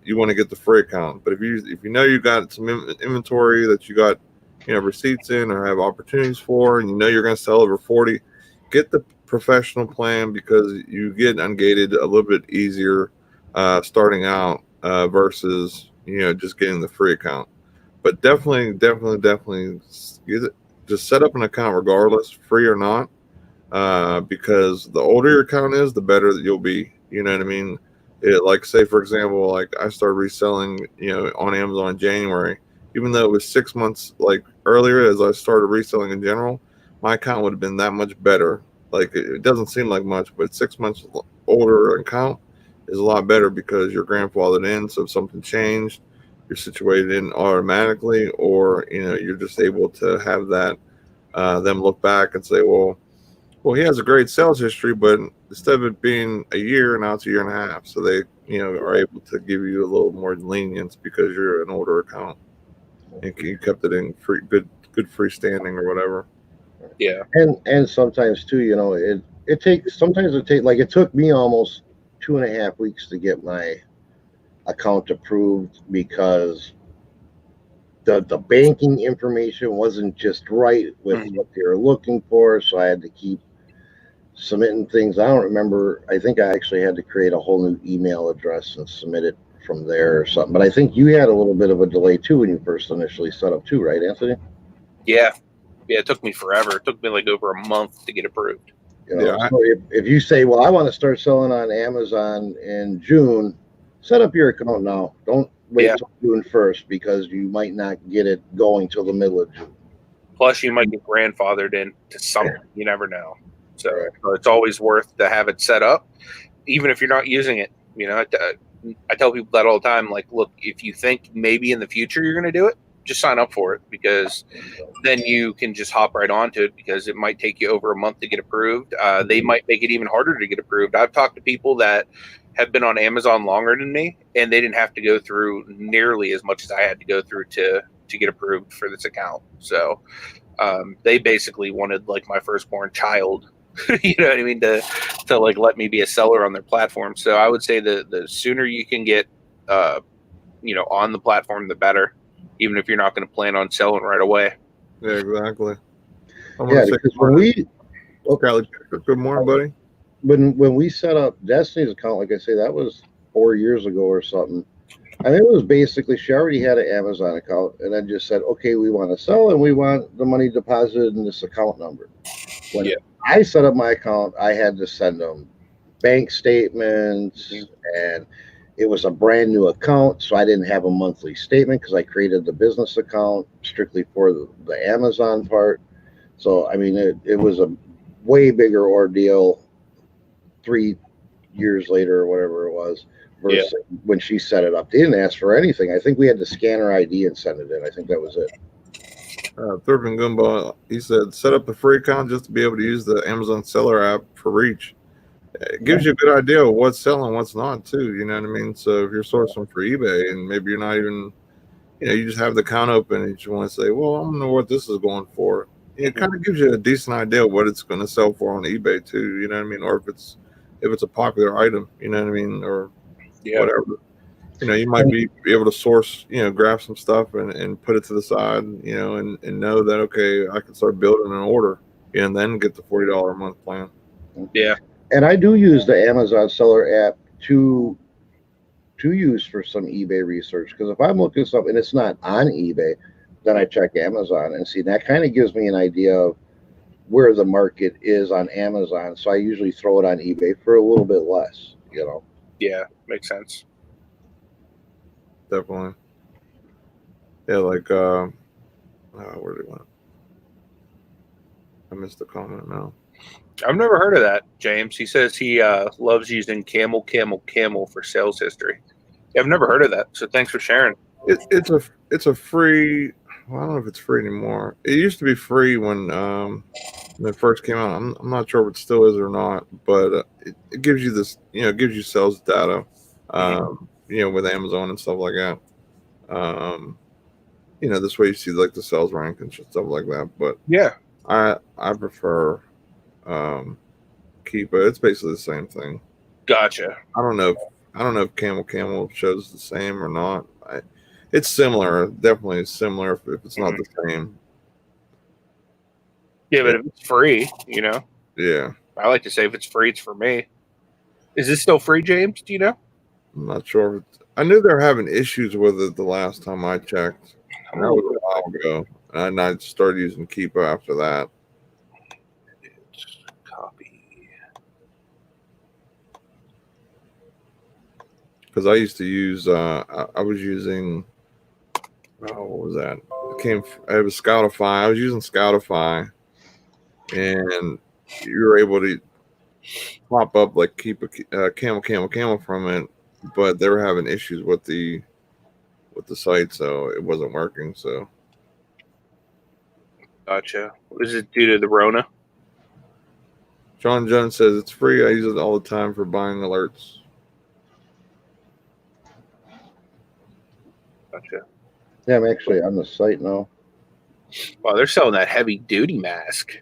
you want to get the free account. But if you know you got some inventory that you got receipts in or have opportunities for, and you're going to sell over 40, get the professional plan, because you get ungated a little bit easier starting out versus just getting the free account. But definitely just set up an account regardless, free or not. Because the older your account is, the better that you'll be. You know what I mean? Like say for example, like I started reselling, on Amazon in January, even though it was 6 months like earlier as I started reselling in general, my account would have been that much better. Like it doesn't seem like much, but 6 months older account is a lot better because you're grandfathered in. So if something changed, you're situated in automatically, or you're just able to have that them look back and say, well, he has a great sales history, but instead of it being a year, now it's a year and a half. So they, are able to give you a little more lenience because you're an older account and you kept it in good freestanding or whatever. Yeah. And sometimes too, it took me almost 2.5 weeks to get my account approved because the banking information wasn't just right with what they were looking for. So I had to keep submitting things. I don't remember. I think I actually had to create a whole new email address and submit it from there or something. But I think you had a little bit of a delay too when you first initially set up too, right, Anthony? Yeah. It took me forever. It took me like over a month to get approved. So if you say, well, I want to start selling on Amazon in June, set up your account now. Don't wait till June 1st, because you might not get it going till the middle of June. Plus, you might get grandfathered into something. You never know. So it's always worth to have it set up, even if you're not using it. I tell people that all the time. Like, look, if you think maybe in the future you're going to do it, just sign up for it, because then you can just hop right onto it, because it might take you over a month to get approved. They might make it even harder to get approved. I've talked to people that have been on Amazon longer than me, and they didn't have to go through nearly as much as I had to go through to get approved for this account. So they basically wanted like my firstborn child, you know what I mean, to like let me be a seller on their platform. So I would say the sooner you can get on the platform, the better, even if you're not going to plan on selling right away. Yeah, exactly. Because when good morning, buddy. When we set up Destiny's account, like I say, that was 4 years ago or something. I mean, it was basically, she already had an Amazon account, and then just said, okay, we want to sell and we want the money deposited in this account number. When I set up my account, I had to send them bank statements, and it was a brand new account, so I didn't have a monthly statement because I created the business account strictly for the Amazon part. So, I mean, it was a way bigger ordeal 3 years later or whatever it was, versus when she set it up. They didn't ask for anything. I think we had to scan her ID and send it in. I think that was it. Thurman Goomba, he said, set up a free account just to be able to use the Amazon seller app for reach. It gives you a good idea of what's selling, what's not, too. You know what I mean? So if you're sourcing for eBay and maybe you're not even, you just have the account open and you want to say, well, I don't know what this is going for. It kind of gives you a decent idea of what it's going to sell for on eBay too. You know what I mean? Or if it's a popular item, you know what I mean? Or whatever. You might be able to source, grab some stuff and put it to the side, and know that, okay, I can start building an order and then get the $40 a month plan. Yeah. And I do use the Amazon Seller app to use for some eBay research, because if I'm looking something and it's not on eBay, then I check Amazon and see. That kind of gives me an idea of where the market is on Amazon. So I usually throw it on eBay for a little bit less, Yeah, makes sense. Definitely. Yeah, like where did it went? I missed the comment now. I've never heard of that, James. He says he loves using camel for sales history. Yeah, I've never heard of that, so thanks for sharing. It's a free. Well, I don't know if it's free anymore. It used to be free when it first came out. I'm not sure if it still is or not, but it gives you this, it gives you sales data, with Amazon and stuff like that. This way you see like the sales rank and stuff like that. But yeah, I prefer Keepa. It's basically the same thing. Gotcha. I don't know if Camel shows the same or not. It's similar, definitely similar if it's not the same. Yeah, but if it's free, Yeah. I like to say if it's free, it's for me. Is this still free, James? Do you know? I'm not sure. I knew they were having issues with it the last time I checked. And that was a while ago. And I started using Keepa after that. Copy. Because I used to use, I was using, what was that? It was Scoutify. I was using Scoutify. And you were able to pop up like keep a camel from it, but they were having issues with the site, so it wasn't working. So Gotcha. Is it due to the Rona? John Jones says it's free. I use it all the time for buying alerts. Gotcha. Yeah, I'm actually on the site now. Wow, they're selling that heavy duty mask.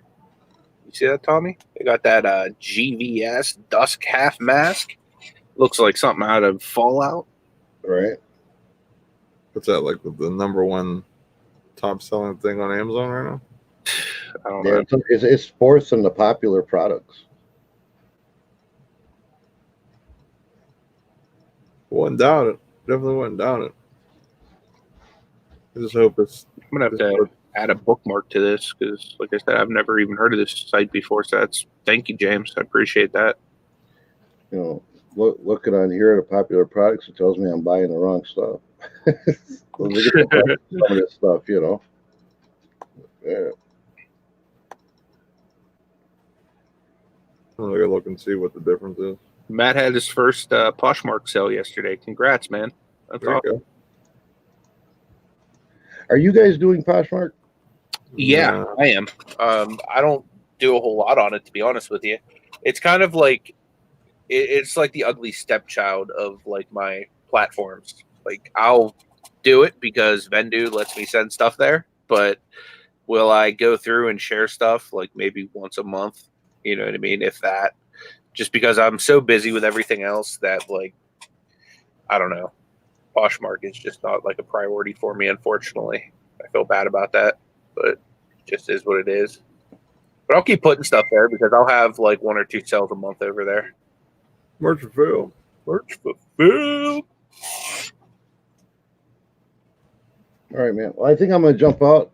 You see that, Tommy? They got that GVS Dusk Half mask. Looks like something out of Fallout. Right. What's that, like the number one top selling thing on Amazon right now? I don't know. It's fourth in the popular products. Wouldn't doubt it. Definitely wouldn't doubt it. I just hope it's. I'm gonna have to add a bookmark to this because, like I said, I've never even heard of this site before. So thank you, James. I appreciate that. Looking on here at the popular products, it tells me I'm buying the wrong stuff. Some of this stuff, Yeah. I'm gonna look and see what the difference is. Matt had his first Poshmark sale yesterday. Congrats, man. That's awesome. Are you guys doing Poshmark? Yeah, I am. I don't do a whole lot on it, to be honest with you. It's kind of like it's like the ugly stepchild of like my platforms. Like I'll do it because Vendu lets me send stuff there, but will I go through and share stuff like maybe once a month? You know what I mean? If that, just because I'm so busy with everything else that like, I don't know. Poshmark is just not like a priority for me, unfortunately. I feel bad about that, but it just is what it is. But I'll keep putting stuff there because I'll have like 1 or 2 sales a month over there. Merch fulfilled. Merch fulfilled. All right, man. Well, I think I'm going to jump out.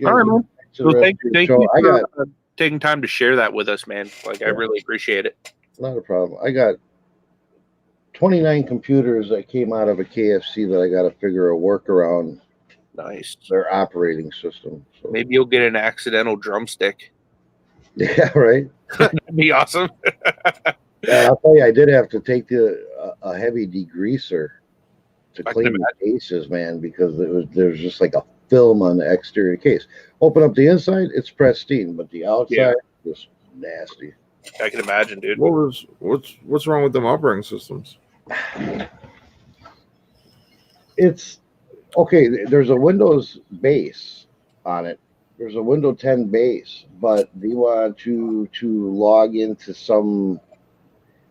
All right, man. So thank you for taking time to share that with us, man. Like, I really appreciate it. Not a problem. I got 29 computers that came out of a KFC that I got to figure a workaround. Nice. Their operating system. So. Maybe you'll get an accidental drumstick. Yeah, right. That'd be awesome. Yeah, I'll tell you, I did have to take a heavy degreaser to clean the cases, man, because there's just like a film on the exterior case. Open up the inside, it's pristine, but the outside is nasty. I can imagine, dude. What's wrong with them operating systems? It's okay. There's a Windows base on it. There's a Windows 10 base, but they want you to log into some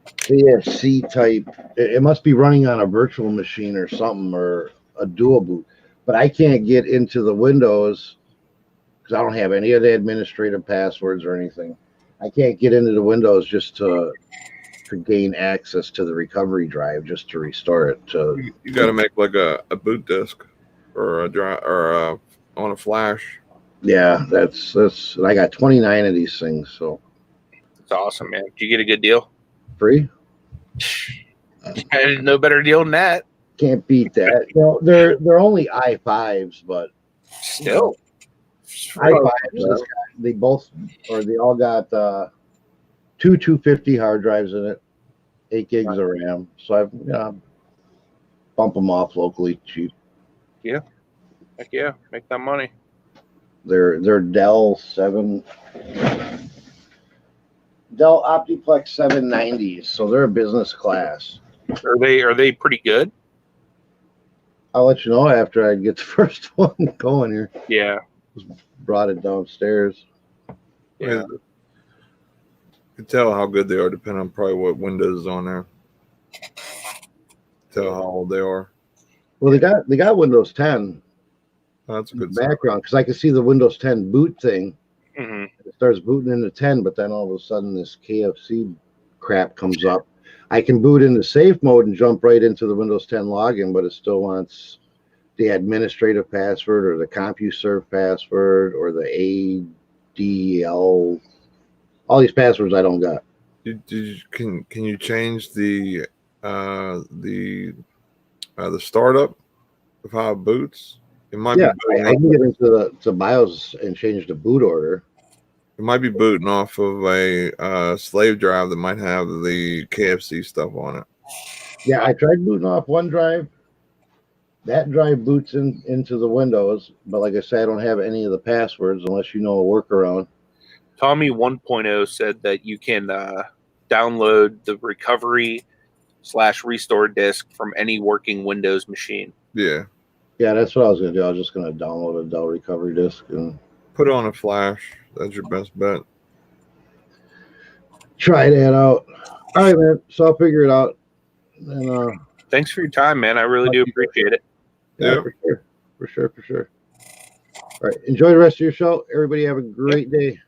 KFC type. It must be running on a virtual machine or something, or a dual boot. But I can't get into the Windows because I don't have any of the administrative passwords or anything. I can't get into the Windows just to gain access to the recovery drive, just to restore it. You got to make like a boot disk or a drive or on a flash. Yeah, that's. I got 29 of these things, so It's awesome, man. Did you get a good deal? free. I didn't know better deal than that. Can't beat that. You know, they're only i5s, but Still. i5s. They all got two 250 hard drives in it, 8 gigs of RAM. So I've bump them off locally cheap. Yeah. Heck yeah. Make that money. They're Dell Optiplex 790s, so they're a business class. Are they pretty good? I'll let you know after I get the first one going here. Yeah. Brought it downstairs. Yeah. You can tell how good they are depending on probably what Windows is on there. Tell how old they are. Well, they got Windows 10 Oh, that's a in the good sign. background because I can see the Windows 10 boot thing. Mm-hmm. It starts booting into 10, but then all of a sudden this KFC crap comes up. I can boot into safe mode and jump right into the Windows 10 login, but it still wants the administrative password or the CompuServe password or the ADL. All these passwords I don't got. Can you change the startup of how it boots? It might Yeah, be booting I can get into the BIOS and change the boot order. It might be booting off of a slave drive that might have the KFC stuff on it. Yeah, I tried booting off one drive. That drive boots into the Windows, but like I said, I don't have any of the passwords unless you know a workaround. Tommy 1.0 said that you can download the recovery/restore disk from any working Windows machine. Yeah. Yeah, that's what I was going to do. I was just going to download a Dell recovery disk and Put it on a flash. That's your best bet. try that out. All right, man. So I'll figure it out. And Thanks for your time, man. I really do appreciate it. yeah, Yep. for sure. All right, enjoy the rest of your show. Everybody have a great day.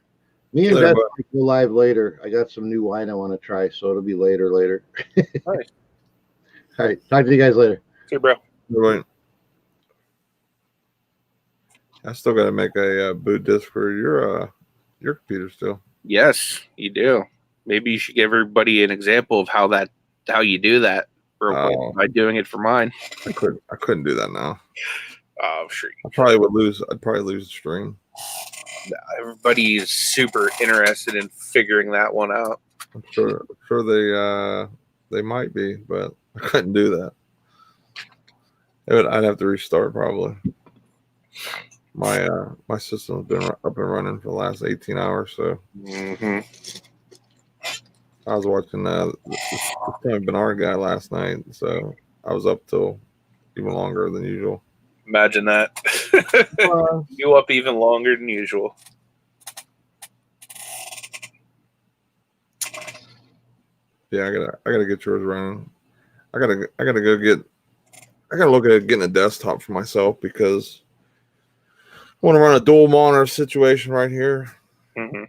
Me and Later, Beth will go live later. I got some new wine I want to try, so it'll be later. Nice. All right, talk to you guys later. See you, bro. Right. I still got to make a boot disk for your computer still. Yes, you do. Maybe you should give everybody an example of how you do that real quick by doing it for mine. I couldn't do that now. Oh, sure. I'd probably lose the stream. Everybody's super interested in figuring that one out. I'm sure they might be, but I couldn't do that. I'd have to restart probably. My system's been up and running for the last 18 hours, so Mm-hmm. I was watching the Tony Bernard guy last night, so I was up till even longer than usual. Imagine that. You up even longer than usual. Yeah, I gotta get yours running. I gotta look at getting a desktop for myself because I want to run a dual monitor situation right here. Mm-hmm.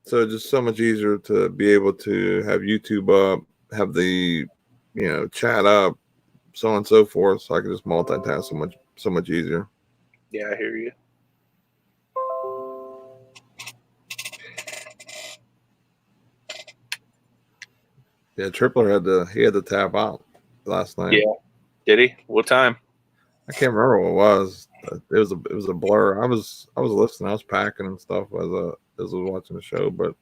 So it's just so much easier to be able to have YouTube up, have the chat up, so on and so forth. So I can just multitask so much easier. Yeah, I hear you. Yeah, Tripler had to tap out last night. Yeah. Did he? What time? I can't remember what it was. It was a blur. I was listening. I was packing and stuff as I was watching the show. But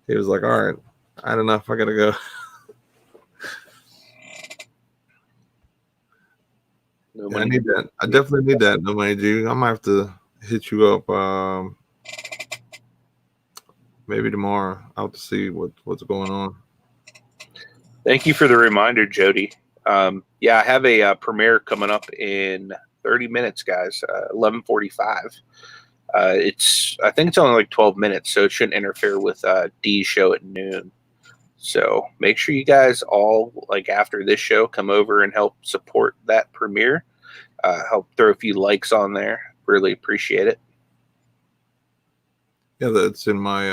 he was like, "All right, I had enough. I gotta go." Yeah, I need that. I definitely need that. No money, G. I might have to hit you up. maybe tomorrow out to see what's going on. Thank you for the reminder, Jody. Yeah, I have a premiere coming up in 30 minutes, guys. 11:45. I think it's only like 12 minutes, so it shouldn't interfere with Dee's show at noon. So make sure you guys all, like, after this show, come over and help support that premiere. Help throw a few likes on there. Really appreciate it. Yeah, that's in my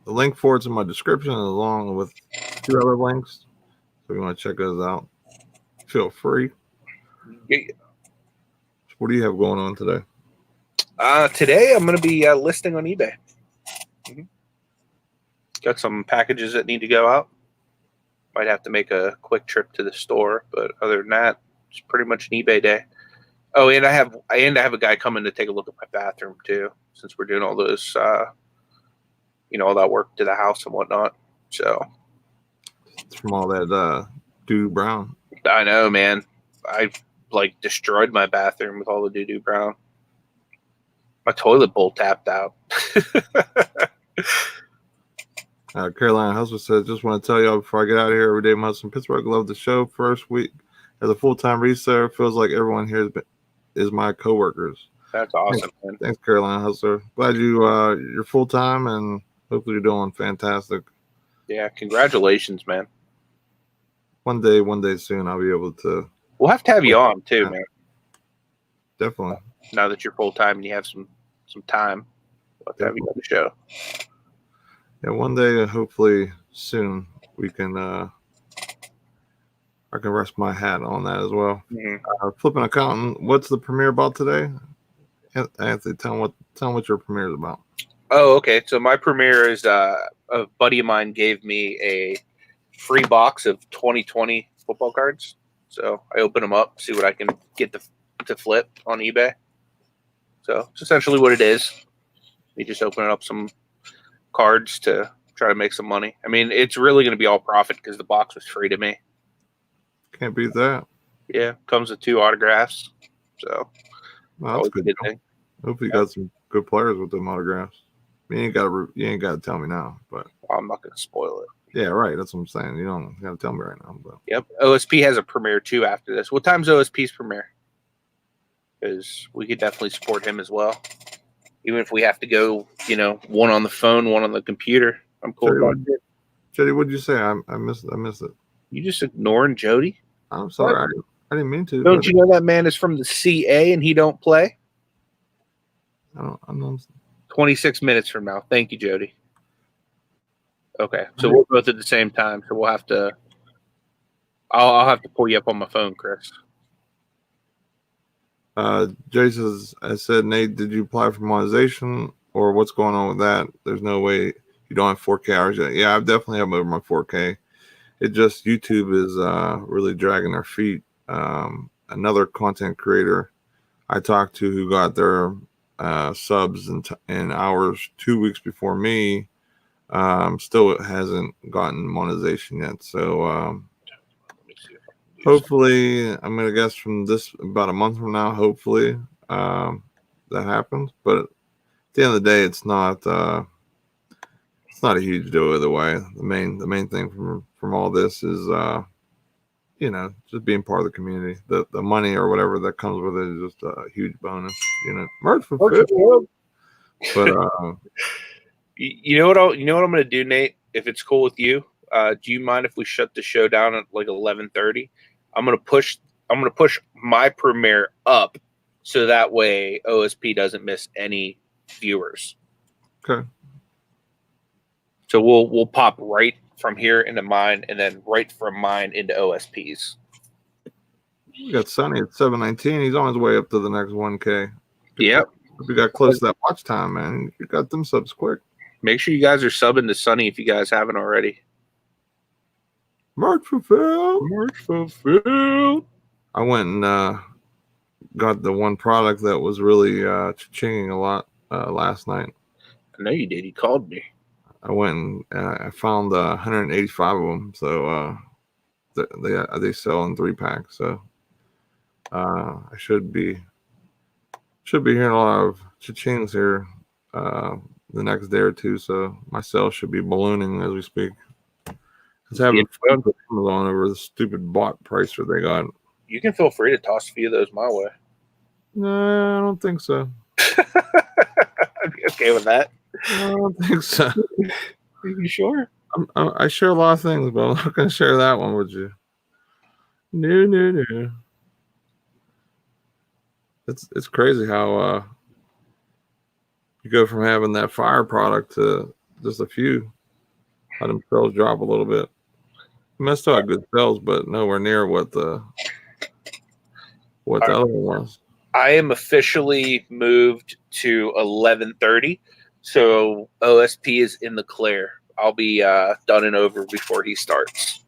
the link for it's in my description along with 2 other links. So if you want to check those out, feel free. Yeah. What do you have going on today? Today I'm going to be listing on eBay. Mm-hmm. Got some packages that need to go out. Might have to make a quick trip to the store, but other than that, it's pretty much an eBay day. Oh, and I have a guy coming to take a look at my bathroom too, since we're doing all those, all that work to the house and whatnot. So it's from all that doo brown. I know, man. I've like destroyed my bathroom with all the doo brown. My toilet bowl tapped out. Carolina Hustler says, just want to tell y'all before I get out of here, every day I'm hustling Pittsburgh. Love the show. First week as a full-time reseller, feels like everyone here is my coworkers. That's awesome, man. Thanks, Carolina Hustler. Glad you're full-time and hopefully you're doing fantastic. Yeah, congratulations, man. One day soon I'll be able to. We'll have to have you on too, man. Definitely. Now that you're full-time and you have some time, we'll have to have you on the show. Yeah, one day, hopefully soon, we can. I can rest my hat on that as well. Mm-hmm. Flipping Accountant, what's the premiere about today? Anthony, tell them what your premiere is about. Oh, okay. So my premiere is a buddy of mine gave me a free box of 2020 football cards. So I open them up, see what I can get to flip on eBay. So it's essentially what it is. You just open up some cards to try to make some money. I mean, it's really going to be all profit because the box was free to me. Can't beat that. Yeah, comes with 2 autographs. So that's good. Thing. Hopefully, you got some good players with them autographs. You ain't got to tell me now, but I'm not going to spoil it. Yeah, right. That's what I'm saying. You don't got to tell me right now. But yep, OSP has a premiere too after this. What time's OSP's premiere? Because we could definitely support him as well. Even if we have to go, one on the phone, one on the computer. I'm cool about it. Jody, what'd you say? I missed it. You just ignoring Jody? I'm sorry. I didn't mean to. Don't you know that man is from the CA and he don't play? I don't. 26 minutes from now. Thank you, Jody. Okay, so we're both at the same time, so we'll have to. I'll have to pull you up on my phone, Chris. Jason, I said, Nate, did you apply for monetization or what's going on with that? There's no way you don't have 4K hours yet. Yeah, I definitely have over my 4K. It just YouTube is really dragging their feet. Another content creator I talked to who got their subs in hours 2 weeks before me. Still hasn't gotten monetization yet. So hopefully, I'm gonna guess from this about a month from now, hopefully that happens. But at the end of the day, it's not a huge deal either way. The main thing from all this is just being part of the community. The money or whatever that comes with it is just a huge bonus. Merch fulfilled. But You know what I'm going to do, Nate? If it's cool with you, do you mind if we shut the show down at like 11:30? I'm going to push my premiere up so that way OSP doesn't miss any viewers. Okay. So we'll pop right from here into mine, and then right from mine into OSP's. We got Sonny at 719. He's on his way up to the next 1K. Yep. We got close to that watch time, man. You got them subs quick. Make sure you guys are subbing to Sonny if you guys haven't already. Merch fulfilled. I went and got the one product that was really chinging a lot last night. I know you did. You called me. I went and I found 185 of them. So they sell in 3-packs. So I should be hearing a lot of cha-chings here the next day or two, so my sales should be ballooning as we speak. Just Yeah, having well, Amazon over the stupid bot price that they got. you can feel free to toss a few of those my way. No, I don't think so. I'd be okay with that. I don't think so. Are you sure? I share a lot of things, but I'm not going to share that one with you. No. It's crazy how you go from having that fire product to just a few. How them sales drop a little bit. I mean, I still had good sales, but nowhere near what the other one was. I am officially moved to 11:30, so OSP is in the clear. I'll be done and over before he starts.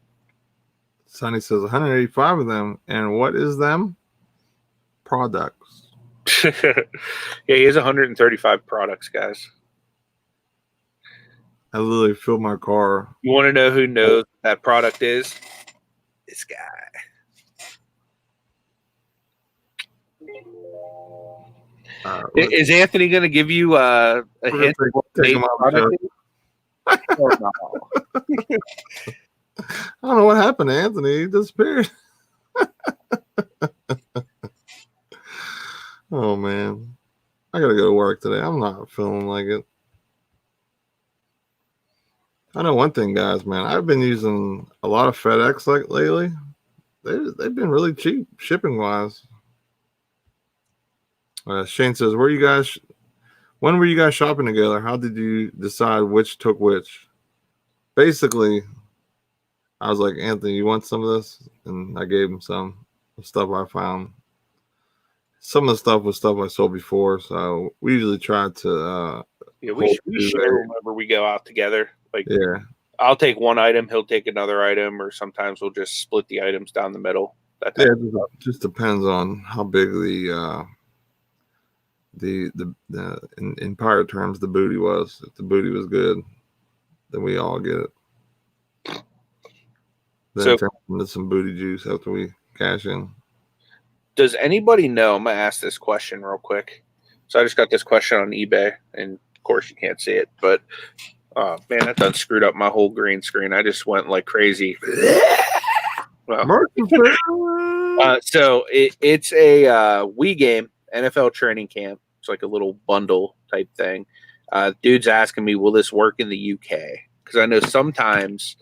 Sonny says 185 of them, and what is them? Products. Yeah, he has 135 products, guys. I literally filled my car. You want to know who knows what that product is? This guy. Is Anthony going to give you a hint? Take him off the show. Oh, no. I don't know what happened to Anthony. He disappeared. Oh, man. I got to go to work today. I'm not feeling like it. I know one thing, guys, man. I've been using a lot of FedEx lately. They've been really cheap shipping-wise. Shane says, when were you guys shopping together? How did you decide which took which? Basically, I was like, Anthony, you want some of this? And I gave him some stuff I found. Some of the stuff was stuff I sold before, so we usually try to. We share whenever we go out together. Like, yeah, I'll take one item, he'll take another item, or sometimes we'll just split the items down the middle. It just depends on how big in pirate terms the booty was. If the booty was good, then we all get it. Then turn into some booty juice after we cash in. Does anybody know? I'm gonna ask this question real quick. So I just got this question on eBay, and of course you can't see it, but man, that done screwed up my whole green screen. I just went like crazy. Well, so it's a Wii game, NFL training camp. It's like a little bundle type thing. Dude's asking me, will this work in the UK? Because I know sometimes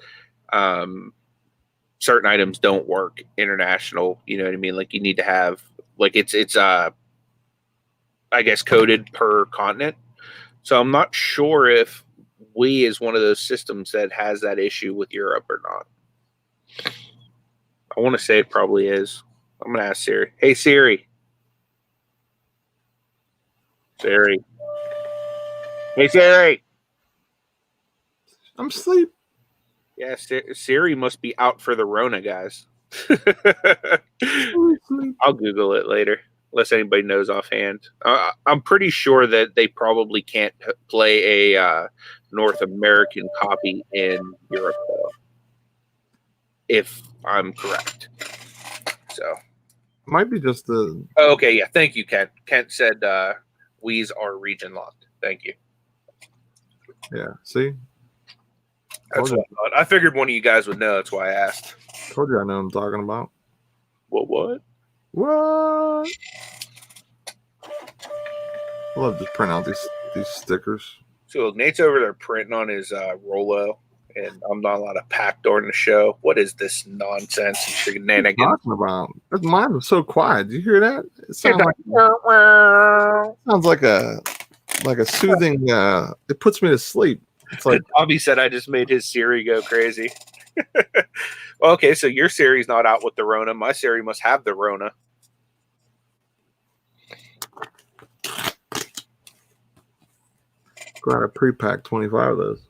certain items don't work international. You know what I mean? Like you need to have like it's I guess coded per continent. So I'm not sure if Wii is one of those systems that has that issue with Europe or not. I want to say it probably is. I'm gonna ask Siri. Hey Siri. Siri. Hey Siri. I'm asleep. Yeah, Siri must be out for the Rona, guys. I'll Google it later, unless anybody knows offhand. I'm pretty sure that they probably can't play a North American copy in Europe, though, if I'm correct. So, might be just the. Oh, okay, yeah. Thank you, Kent. Kent said Wii's are region locked. Thank you. Yeah. See. That's what I thought. I figured one of you guys would know. That's why I asked. Told you I know what I'm talking about. What? What? I love to print out these stickers. So Nate's over there printing on his Rolo, and I'm not allowed to pack during the show. What is this nonsense and shenanigans? What are you talking about? Mine was so quiet. Did you hear that? It sounds like a soothing. It puts me to sleep. It's like Bobby said I just made his Siri go crazy. Well, okay, so your Siri's not out with the Rona. My Siri must have the Rona. glad I pre-packed 25 of those.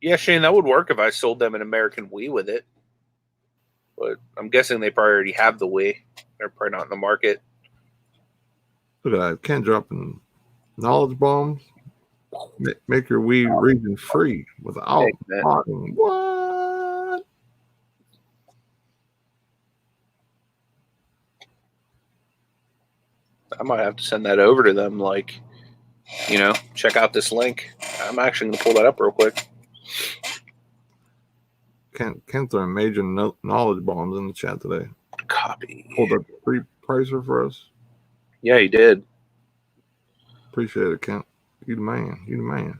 Yeah, Shane, that would work if I sold them an American Wii with it. But I'm guessing they probably already have the Wii. They're probably not in the market. Look at that. Ken dropping knowledge bombs. Make your Wii region free without talking. What? I might have to send that over to them. Like, check out this link. I'm actually going to pull that up real quick. Ken throwing major knowledge bombs in the chat today. Copy. Pulled up Repricer for us. Yeah, he did. Appreciate it, Kent. You the man. You the man.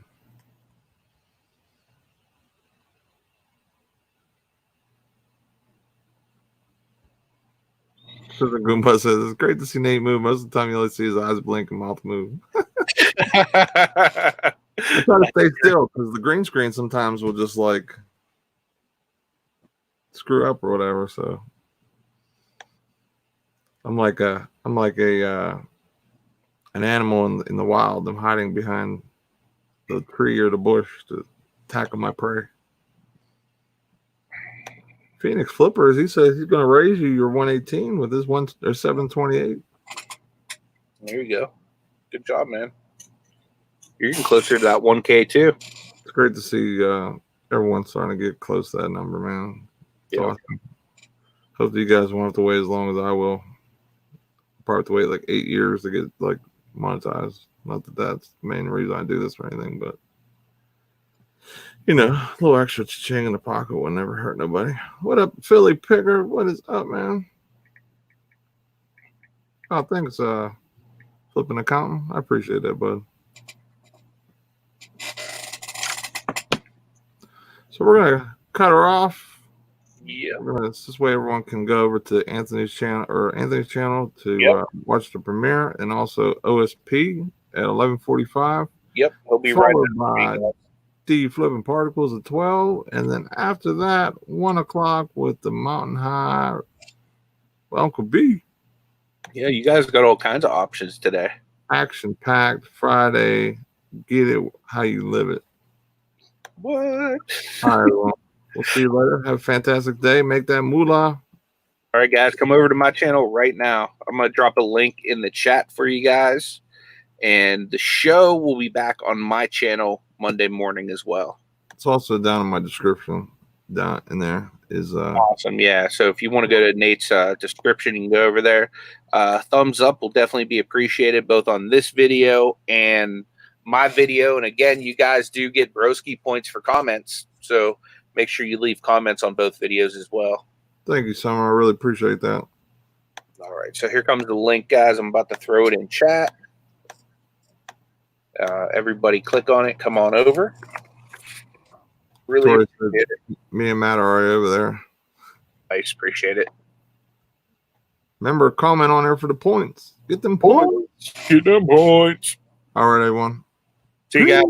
Sugar Goomba says it's great to see Nate move. Most of the time, you only see his eyes blink and mouth move. I try to stay still because the green screen sometimes will just like screw up or whatever. So I'm like an animal in the wild. I'm hiding behind the tree or the bush to tackle my prey. Phoenix Flippers, he says he's going to raise you your 118 with his 728. There you go. Good job, man. You're getting closer to that 1K too. It's great to see everyone starting to get close to that number, man. It's awesome. Hope you guys won't have to wait as long as I will. Probably have to wait like 8 years to get like monetized. Not that that's the main reason I do this or anything, but a little extra cha-ching in the pocket will never hurt nobody. What up, Philly Picker? What is up, man? Oh, thanks, Flipping Accountant. I appreciate that, bud. So we're gonna cut her off. Yeah. This way everyone can go over to Anthony's channel to watch the premiere, and also OSP at 11:45. Yep, he'll be followed right by D Flipping Particles at 12, and then after that 1 o'clock with the Mountain High Uncle B. Yeah, you guys got all kinds of options today. Action packed Friday. Get it how you live it. What? All right, everyone. We'll see you later. Have a fantastic day. Make that moolah. All right, guys, come over to my channel right now. I'm going to drop a link in the chat for you guys. And the show will be back on my channel Monday morning as well. It's also down in my description. Down in there is awesome. Yeah. So if you want to go to Nate's description, you can go over there. Thumbs up will definitely be appreciated both on this video and my video. And again, you guys do get broski points for comments. So make sure you leave comments on both videos as well. Thank you, Summer. I really appreciate that. All right. So here comes the link, guys. I'm about to throw it in chat. Everybody click on it. Come on over. Really appreciate it. Me and Matt are already over there. Nice. Appreciate it. Remember, comment on there for the points. Get them points. Get them points. All right, everyone. See you guys.